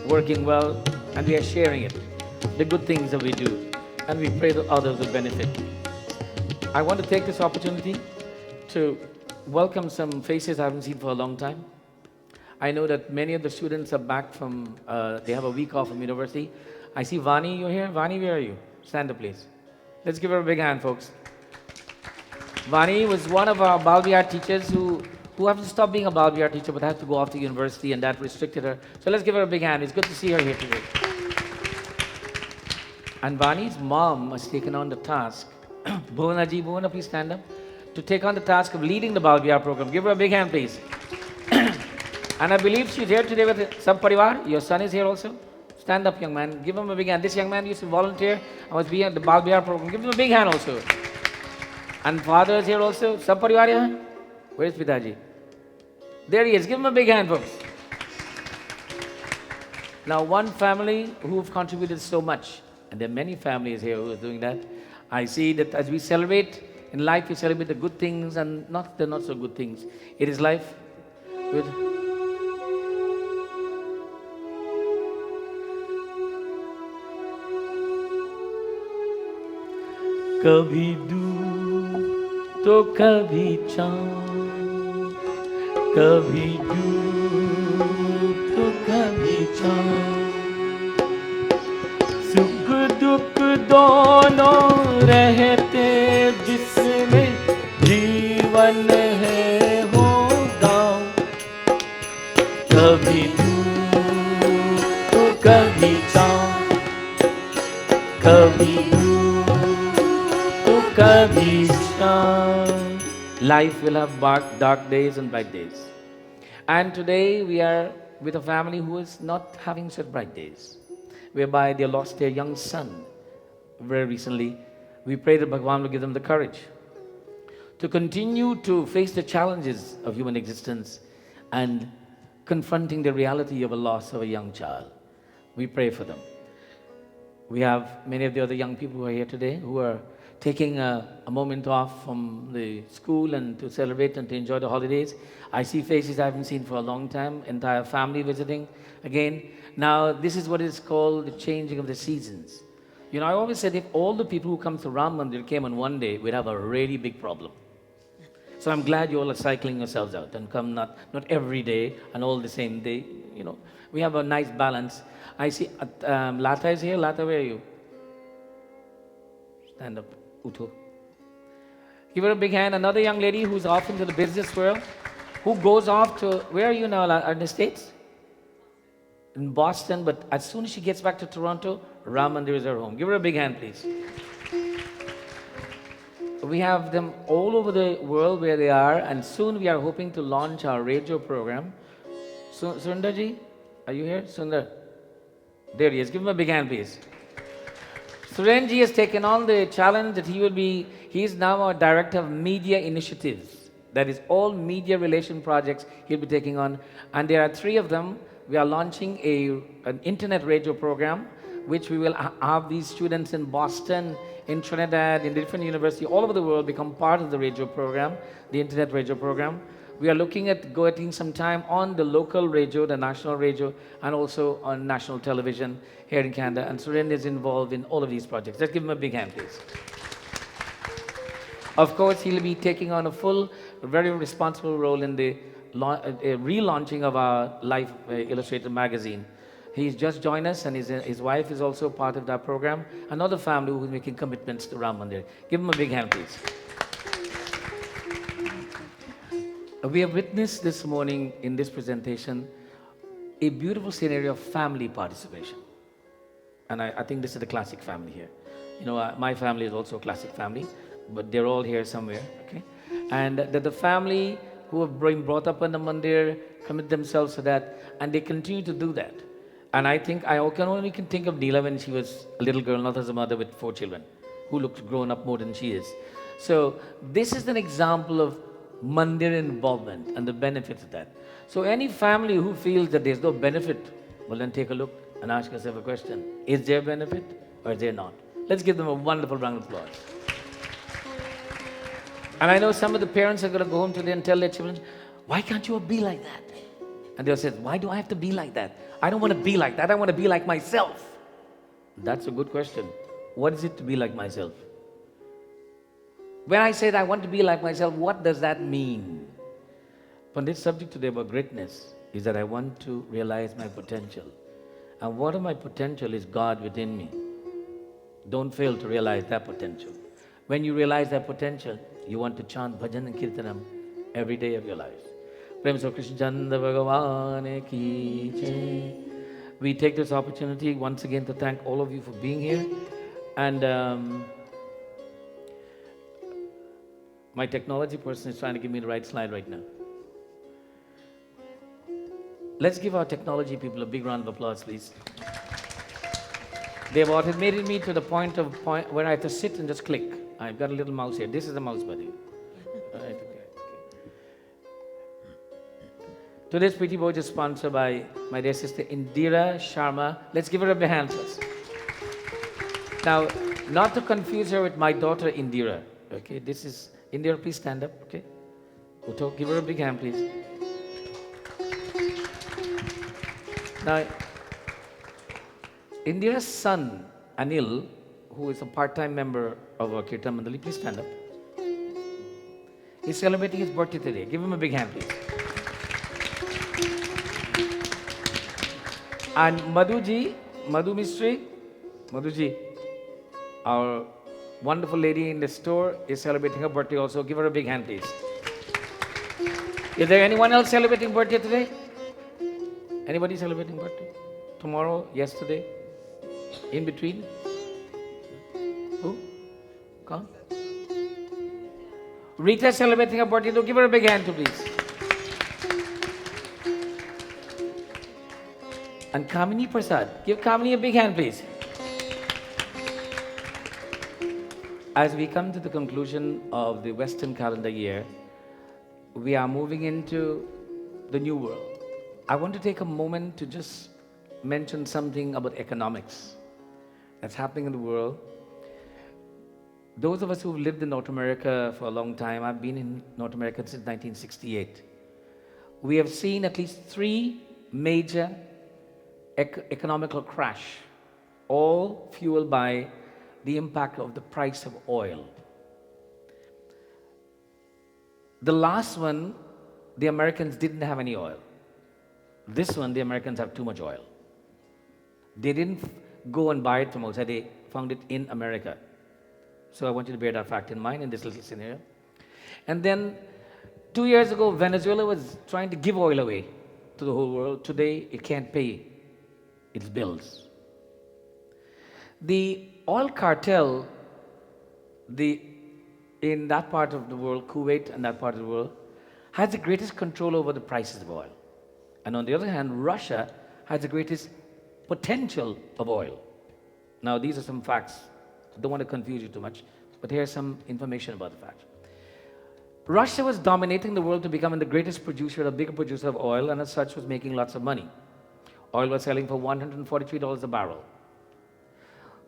A: working well, and we are sharing it, the good things that we do, and we pray that others will benefit. I want to take this opportunity to welcome some faces I haven't seen for a long time. I know that many of the students are back from, they have a week off from university. I see Vani, you're here? Vani, where are you? Stand up, please. Let's give her a big hand, folks. Vani was one of our Bal Vihar teachers who have to stop being a Bal Vihar teacher but had to go off to university, and that restricted her. So let's give her a big hand. It's good to see her here today. And Vani's mom has taken on the task, Bhuvana, please stand up, to take on the task of leading the Bal Vihar program. Give her a big hand, please. And I believe she's here today with Sab Parivar. Your son is here also. Stand up, young man. Give him a big hand. This young man used to volunteer. I was being at the Bal Vihar program. Give him a big hand also. And father is here also. Sab Parivar here? Where's Pitaji? There he is. Give him a big hand, folks. Now, one family who've contributed so much, and there are many families here who are doing that. I see that as we celebrate in life, we celebrate the good things and not the not so good things. It is life with कभी डूब तो कभी चांद, कभी डूब तो कभी चांद, सुख दुख दोनों रहते जिसमें जीवन है होगा, कभी डूब तो कभी चांद, कभी life will have dark days and bright days. And today we are with a family who is not having such bright days, whereby they lost their young son very recently. We pray that Bhagavan will give them the courage to continue to face the challenges of human existence and confronting the reality of a loss of a young child. We pray for them. We have many of the other young people who are here today who are taking a moment off from the school and to celebrate and to enjoy the holidays. I see faces I haven't seen for a long time, entire family visiting again. Now, this is what is called the changing of the seasons. You know, I always said if all the people who come to Ram Mandir came on one day, we'd have a really big problem. So I'm glad you all are cycling yourselves out and come not every day and all the same day. You know, we have a nice balance. I see Lata is here. Lata, where are you? Stand up, Utu. Give her a big hand. Another young lady who's off into the business world, who goes off to, where are you now, in the States? In Boston, but as soon as she gets back to Toronto, Ram Mandir is her home. Give her a big hand, please. We have them all over the world where they are, and soon we are hoping to launch our radio program. Sundarji, are you here? Sundar? There he is. Give him a big hand, please. Surenji has taken on the challenge that he is now our Director of Media Initiatives. That is all media relation projects he'll be taking on. And there are 3 of them. We are launching an internet radio program, which we will have these students in Boston, in Trinidad, in different universities all over the world become part of the radio program, the internet radio program. We are looking at getting some time on the local radio, the national radio, and also on national television here in Canada. And Surendra is involved in all of these projects. Let's give him a big hand, please. Of course, he'll be taking on a full, very responsible role in the relaunching of our Life Illustrated magazine. He's just joined us, and his wife is also part of that program. Another family who's making commitments to Ram Mandir. Give him a big hand, please. We have witnessed this morning in this presentation a beautiful scenario of family participation. And I think this is the classic family here. You know, my family is also a classic family, but they're all here somewhere, okay? And the family who have been brought up in the mandir commit themselves to that, and they continue to do that. And I think I can think of Neela when she was a little girl, not as a mother with 4 children, who looked grown up more than she is. So this is an example of mandir involvement and the benefits of that. So any family who feels that there's no benefit, well then take a look and ask yourself a question. Is there benefit or is there not? Let's give them a wonderful round of applause. And I know some of the parents are going to go home today and tell their children, why can't you be like that? And they'll say, why do I have to be like that? I don't want to be like that. I want to be like myself. That's a good question. What is it to be like myself? When I say that I want to be like myself, what does that mean? Pandit's subject today about greatness is that I want to realize my potential. And what of my potential is God within me. Don't fail to realize that potential. When you realize that potential, you want to chant bhajan and kirtanam every day of your life. Prem so Krishna Chandra Bhagavan ki jai. We take this opportunity once again to thank all of you for being here. And my technology person is trying to give me the right slide right now. Let's give our technology people a big round of applause, please. They've automated me to the point where I have to sit and just click. I've got a little mouse here. This is the mouse, buddy. All right, okay. Today's Pretty Boy is sponsored by my dear sister Indira Sharma. Let's give her a big hand first. Now, not to confuse her with my daughter Indira. Okay, this is Indira. Please stand up. Okay, Uto, give her a big hand, please. Now, Indira's son Anil, who is a part-time member of our Kirtan Mandali, please stand up. He's celebrating his birthday today. Give him a big hand, please. And Madhu Mistry, our wonderful lady in the store, is celebrating her birthday also. Give her a big hand, please. Is there anyone else celebrating birthday today? Anybody celebrating birthday? Tomorrow, yesterday, in between? Who? Come. Rita celebrating her birthday. So give her a big hand too, please. And Kamini Prasad. Give Kamini a big hand, please. As we come to the conclusion of the Western calendar year, we are moving into the new world. I want to take a moment to just mention something about economics that's happening in the world. Those of us who've lived in North America for a long time, I've been in North America since 1968. We have seen at least three major economical crash, all fueled by the impact of the price of oil. The last one, the Americans didn't have any oil. This one, the Americans have too much oil. They didn't go and buy it from outside, they found it in America. So I want you to bear that fact in mind in this little scenario. And then 2 years ago, Venezuela was trying to give oil away to the whole world. Today, it can't pay its bills. The oil cartel, in that part of the world, Kuwait and that part of the world, has the greatest control over the prices of oil. And on the other hand, Russia has the greatest potential of oil. Now, these are some facts. I don't want to confuse you too much, but here's some information about the fact. Russia was dominating the world to becoming the greatest producer, a bigger producer of oil, and as such was making lots of money. Oil was selling for $143 a barrel.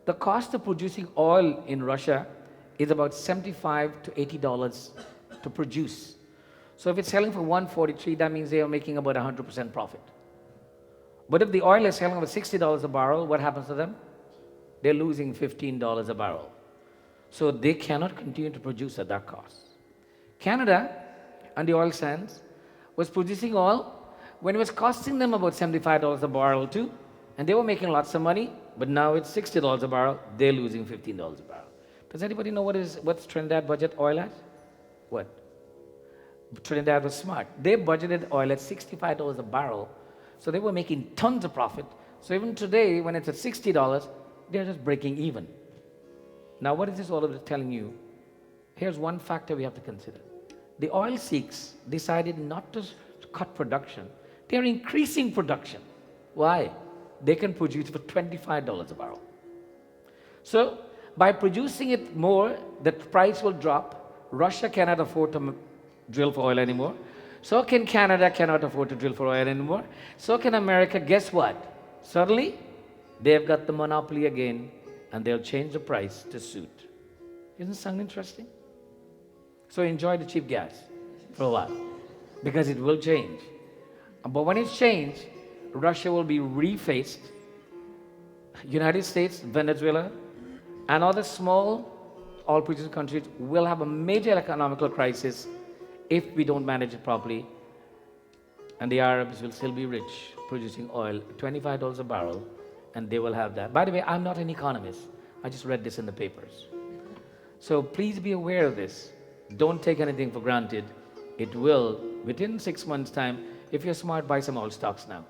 A: The cost of producing oil in Russia is about $75 to $80 to produce. So if it's selling for $143, that means they are making about 100% profit. But if the oil is selling for $60 a barrel, what happens to them? They're losing $15 a barrel. So they cannot continue to produce at that cost. Canada, and the oil sands, was producing oil when it was costing them about $75 a barrel too, and they were making lots of money, but now it's $60 a barrel, they're losing $15 a barrel. Does anybody know what's Trinidad budget oil at? What? Trinidad was smart. They budgeted oil at $65 a barrel, so they were making tons of profit. So even today, when it's at $60, they're just breaking even. Now, what is this all of it telling you? Here's one factor we have to consider. The oil Sikhs decided not to cut production. They're increasing production. Why? They can produce for $25 a barrel. So, by producing it more, the price will drop. Russia cannot afford to drill for oil anymore. So can Canada cannot afford to drill for oil anymore. So can America. Guess what? Suddenly, they've got the monopoly again, and they'll change the price to suit. Isn't it sound interesting? So enjoy the cheap gas for a while, because it will change. But when it's changed, Russia will be refaced. United States, Venezuela, and other small oil-producing countries will have a major economical crisis if we don't manage it properly. And the Arabs will still be rich, producing oil, $25 a barrel, and they will have that. By the way, I'm not an economist. I just read this in the papers. So please be aware of this. Don't take anything for granted. It will, within 6 months' time, if you're smart, buy some oil stocks now,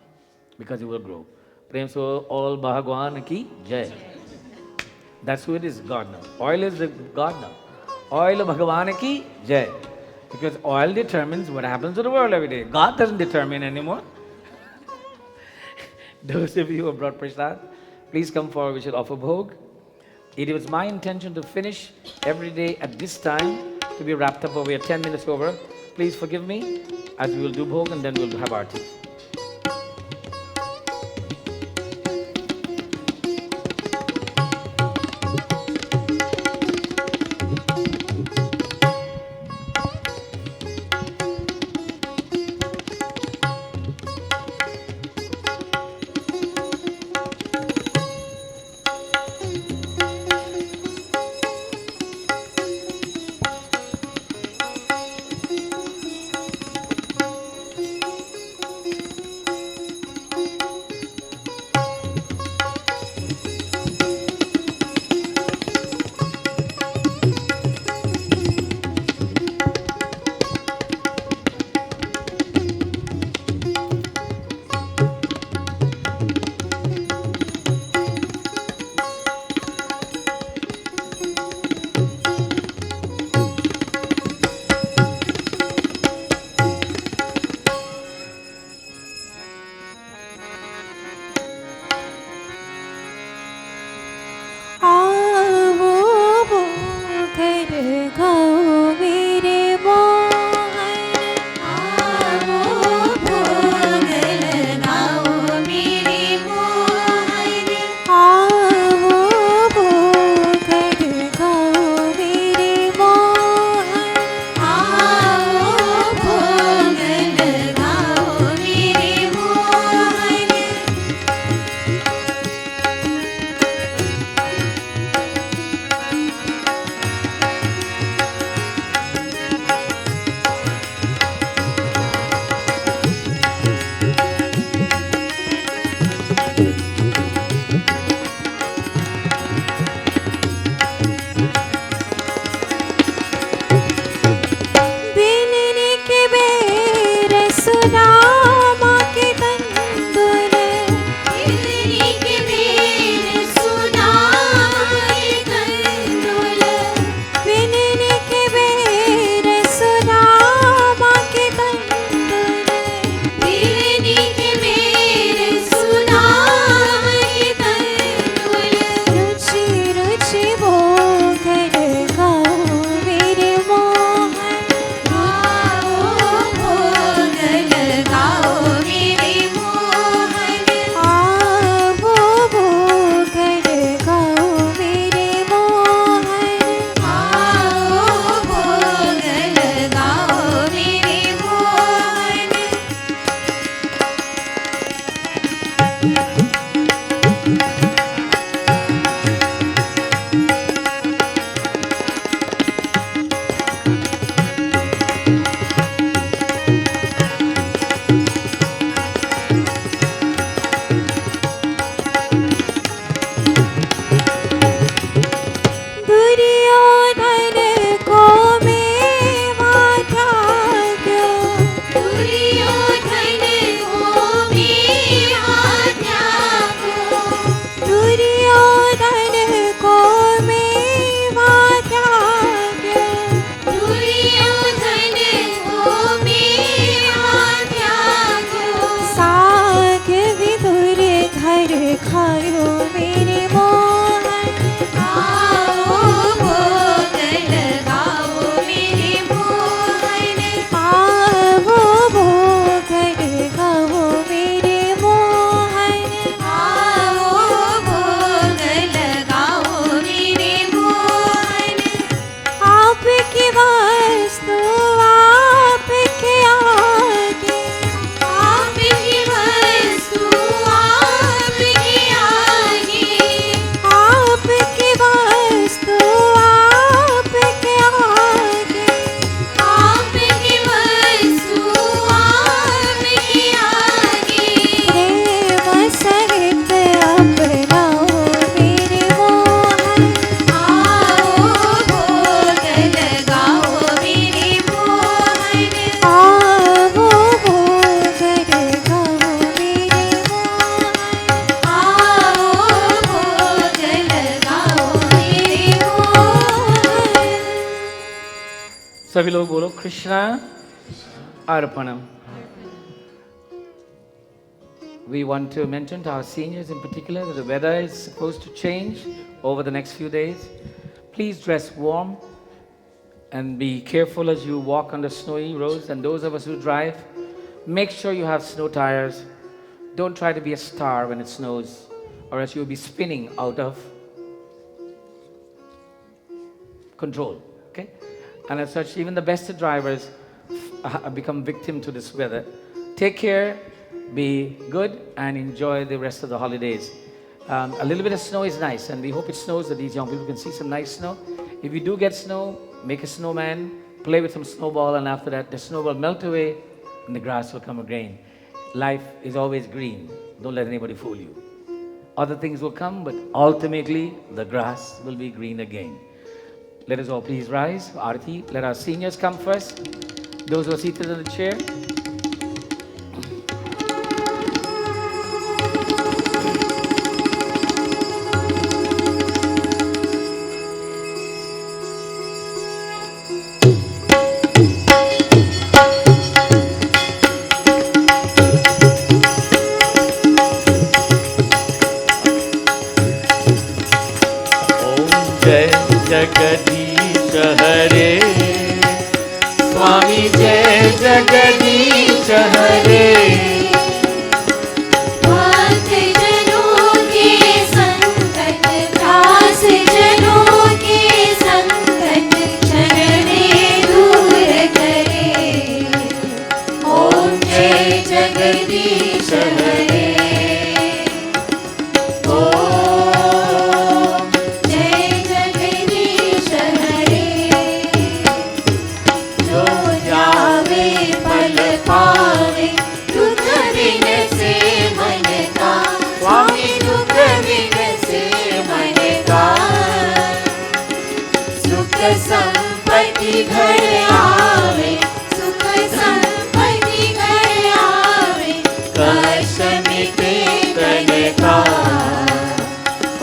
A: because it will grow. Prem so all Bhagwan ki jai. That's who it is, God now. Oil is the God now. Oil Bhagwan ki jai. Because oil determines what happens to the world every day. God doesn't determine anymore. Those of you who have brought prasad, please come forward. We should offer bhog. It was my intention to finish every day at this time, to be wrapped up over here 10 minutes over. Please forgive me, as we will do bhog and then we'll have our tea. सभी लोग बोलो Krishna अर्पणम. We want to mention to our seniors in particular that the weather is supposed to change over the next few days. Please dress warm and be careful as you walk on the snowy roads. And those of us who drive, make sure you have snow tires. Don't try to be a star when it snows, or else you'll be spinning out of control. Okay? And as such, even the best of drivers become victim to this weather. Take care, be good, and enjoy the rest of the holidays. A little bit of snow is nice, and we hope it snows that these young people can see some nice snow. If you do get snow, make a snowman, play with some snowball, and after that, the snow will melt away, and the grass will come again. Life is always green. Don't let anybody fool you. Other things will come, but ultimately, the grass will be green again. Let us all please rise. Aarti, let our seniors come first. Those who are seated in the chair.
D: Jagdish हरे स्वामी जय जगदीश हरे
E: भक्त जनों के संकट दास जनों के संकट चरणे दूर करे ओम जय जगदीश हरे संपत्ति घर आवे सुख संपत्ति घर आवे कष्ट मिटे तन का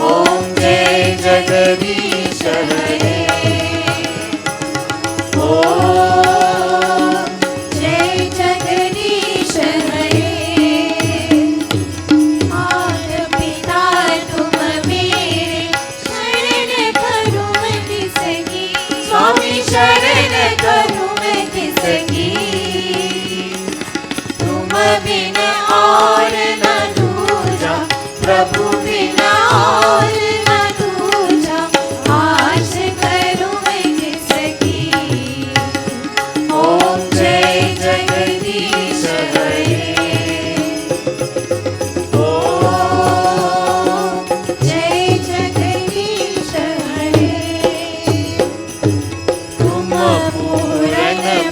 E: ओम जय जगदीश हरे ओम जय जगदीश हरे माता पिता तुम मेरे शरण करूं मैं किसकी स्वामी शरण करूं मैं किसकी तुम बिन और न दूजा प्रभु बिन और न दूजा आश करूं मैं किसकी ओम जय जगदीश हरे ओम जय जगदीश हरे पूर्ण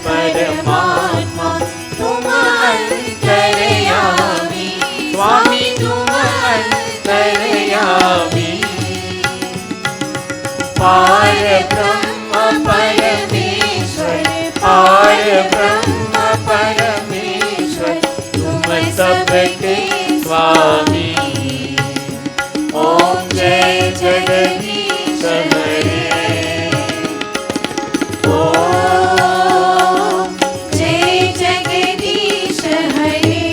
E: परमात्मा तुम अंतर्यामी स्वामी तुम अंतर्यामी पार ब्रह्म परमेश्वर पार ब्रह्म परमेश्वर तुम सबके स्वामी ओम जय जगदीश हरे ओम जय जगदीश हरे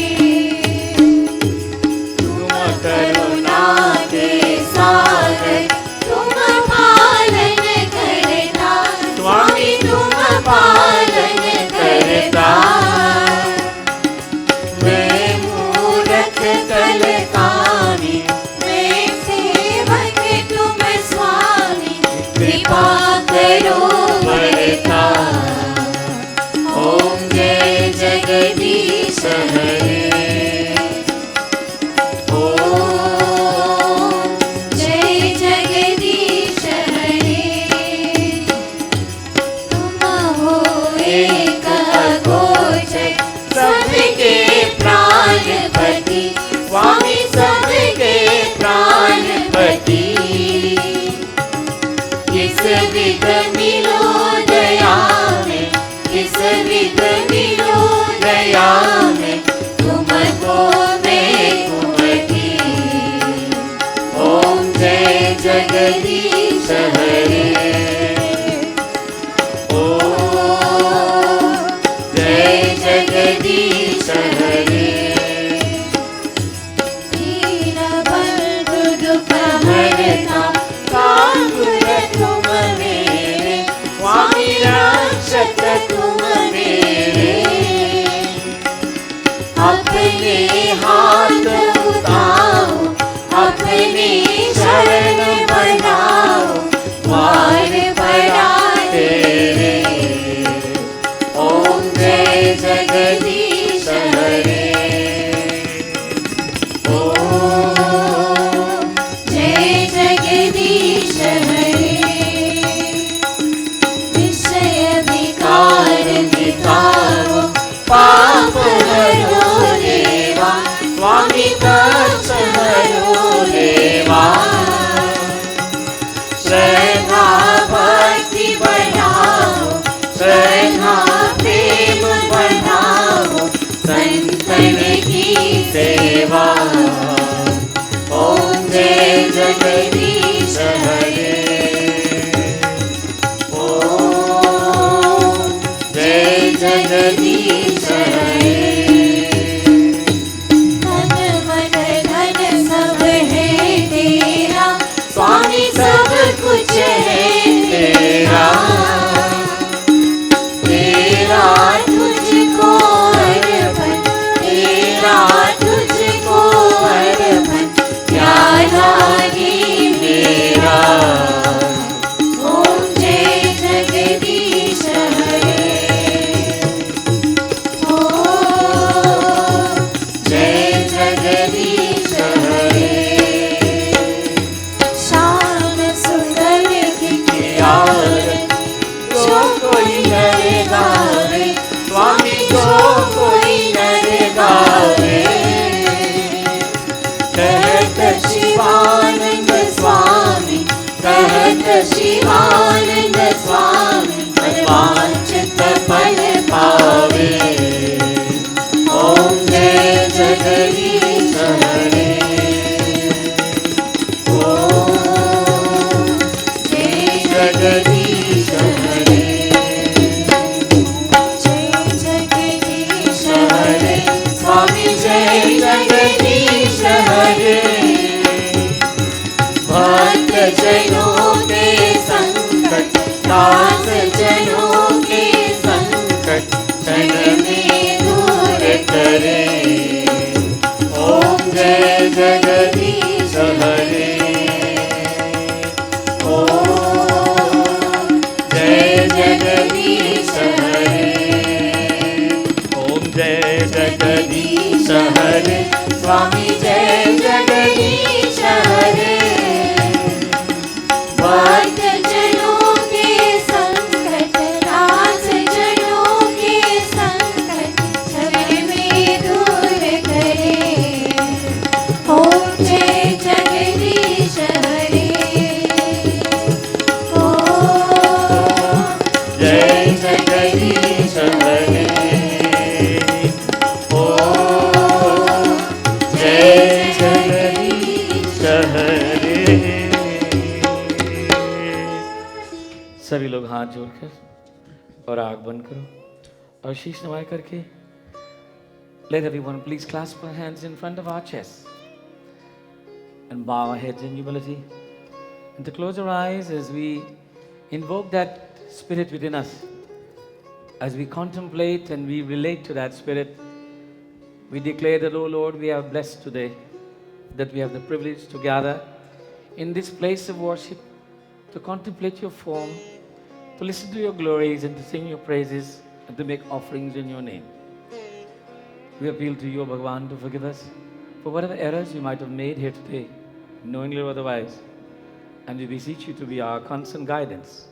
E: ओम जय जगदीश हरे तुम हो एक अगोचर सबके प्राणपति स्वामी सबके प्राणपति किस विध मिलो दया में किस विध मिलो दया में तुमको मैं कुमति ओम जय जगदीश हरे ओम अपने हाथ उठाओ, अपने शरण बनाओ, द्वार पड़ा तेरे। ओम जय जगदीश हरे। ओम जय जगदीश हरे। विषय विकार मिटाओ, पाप हरो देवा, स्वामी कष्ट हरो देवा। श्रद्धा भक्ति बढ़ाओ, श्रद्धा प्रेम बढ़ाओ, संतन की सेवा। ओम जय जगदीश हरे। ओम जय जगदीश हरे। धन मन धन सब है तेरा, स्वामी सब कुछ है तेरा। तेरा तुझको अर्पण, तेरा तुझको अर्पण, क्या लागे मेरा। ओम जय जगदीश हरे। ओम जय जगदीश हरे। श्याम सुंदर की जो कोई नर गावे, स्वामी जो कोई नर गावे। कहत शिवानंद स्वामी, कहत शिवानंद स्वामी, मनवांछित फल पावे। ओम जय जगदीश हरे। ओम जय जगदीश हरे। जय जगदीश हरे। स्वामी जय जगदीश हरे। भक्त जनों के संकट, दास जनों के संकट, क्षण में दूर करे। ओम जय जगदीश हरे। ओम जय जगदीश हरे। ओम जय जगदीश हरे। स्वामी जय जगदीश हरे। भक्त जनों के संकट, दास जनों के संकट, क्षण में दूर करे। ओम जय जगदीश हरे। ओम जय जगदीश हरे। ओम जय जगदीश हरे।
A: सभी लोग हाथ जोड़कर और आँख बंद करो और शीश नवाई करके let everyone please clasp our hands in front of our chest and bow our heads in humility and to close our eyes as we invoke that spirit within us. As we contemplate and we relate to that spirit, we declare that, oh Lord, we are blessed today that we have the privilege to gather in this place of worship, to contemplate your form, to listen to your glories and to sing your praises and to make offerings in your name. We appeal to you, O Bhagavan, to forgive us for whatever errors we might have made here today, knowingly or otherwise. And we beseech you to be our constant guidance,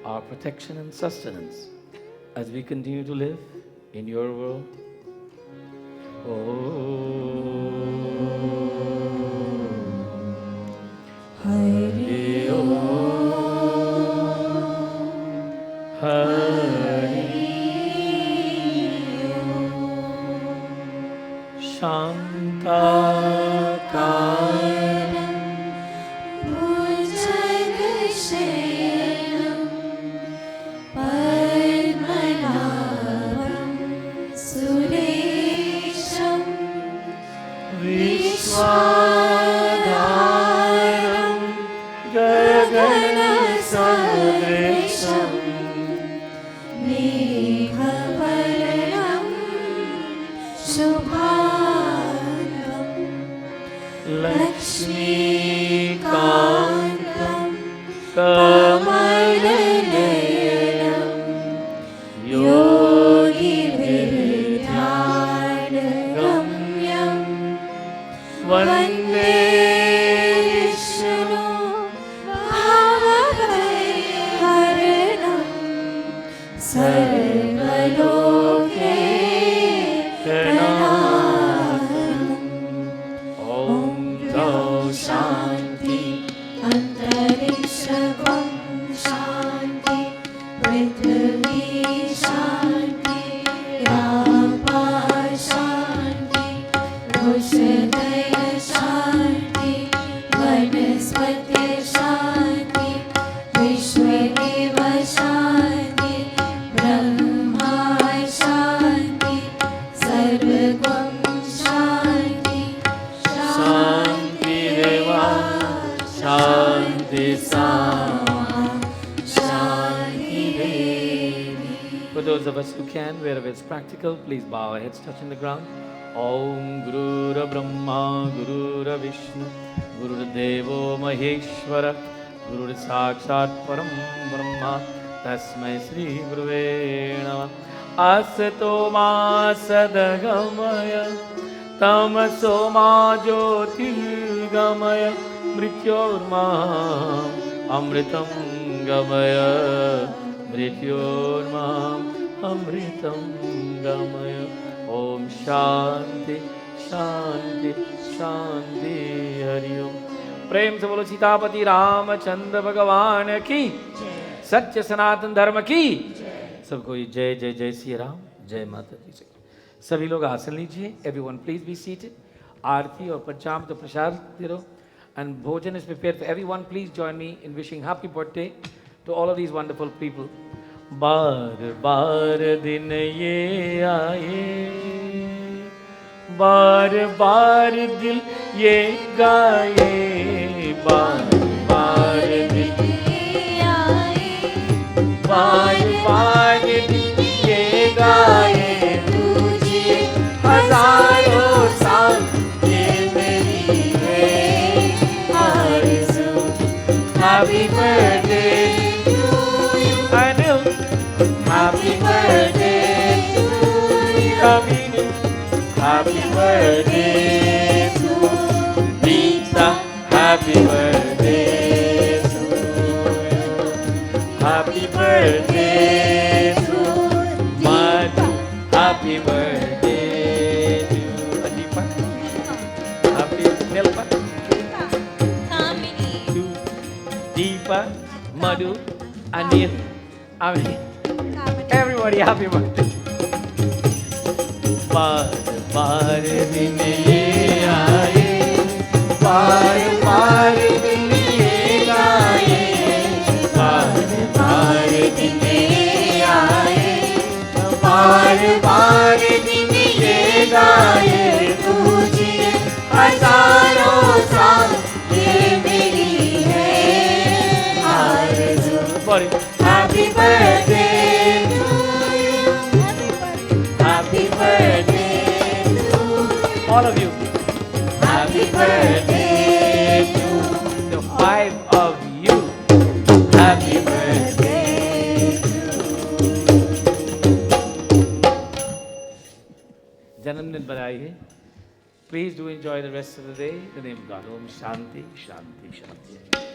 A: our protection and sustenance as we continue to live in your world. Hare Om. Hare Shantakaram
E: भुजगशयनं पद्मनाभं सुरेशं
A: विश्वाधारं
E: गगनसदृशं मेघवर्णं शुभाङ्गं अंतरिक्षं शान्ति पृथ्वी शान्ति रापा शान्ति वृषदय शान्ति वनस्पति शान्ति विश्वदेव शान्ति ब्रह्मा शान्ति सर्वगं शान्ति
D: शान्ति देवा शान्ति सामा शान्ति देवी.
A: For those of us who can, wherever it's practical, please bow our heads touching the ground. Om Guru Brahma Guru Vishnu Guru Devo Maheshwara Guru Sakshat Param Brahma Tasmai Sri Guruve Namah. Asato ma sadagamaya tamaso ma jyotirgamaya mrityorma amritam gamaya mrityorma amritam gamaya. Om Shanti Shanti Shanti Hari Om. प्रेम से बोलो सीतापति रामचंद्र भगवान की, सत्य सनातन धर्म की, सबको जय जय जय श्री राम, जय माता दी जय। सभी लोग आसन लीजिए. Everyone please be seated. Aarti और पंचामृत प्रसाद दे दो and bhojan is prepared for everyone. Please join me in wishing happy birthday to all of these wonderful people. बार बार दिन ये आए, बार बार दिल ये गाए, बार बार दिल बार बार दिल ये गाए, तुझे हजारों साल ये मेरी है आरज़ू. Happy birthday to you, Anil. Happy birthday to you, Kamini. Happy birthday to Rita. Happy birthday to you. Happy birthday to Madhu. Happy birthday to Adipa. Happy Nilpa. To Deepa, Madhu, Anil. Amin. Everybody, happy birthday. बार बार दिन ये आए, बार बार दिन ये गाए, बार बार दिन ये आए, बार बार दिन ये गाए, तुझे हजारों साल ये मेरी है आरज़ू. Happy birthday to you, happy birthday to all of you. Happy birthday to the five of you. Happy birthday to Janamdin badai hai. Please do enjoy the rest of the day. In the name of God. Om Shanti, Shanti, Shanti.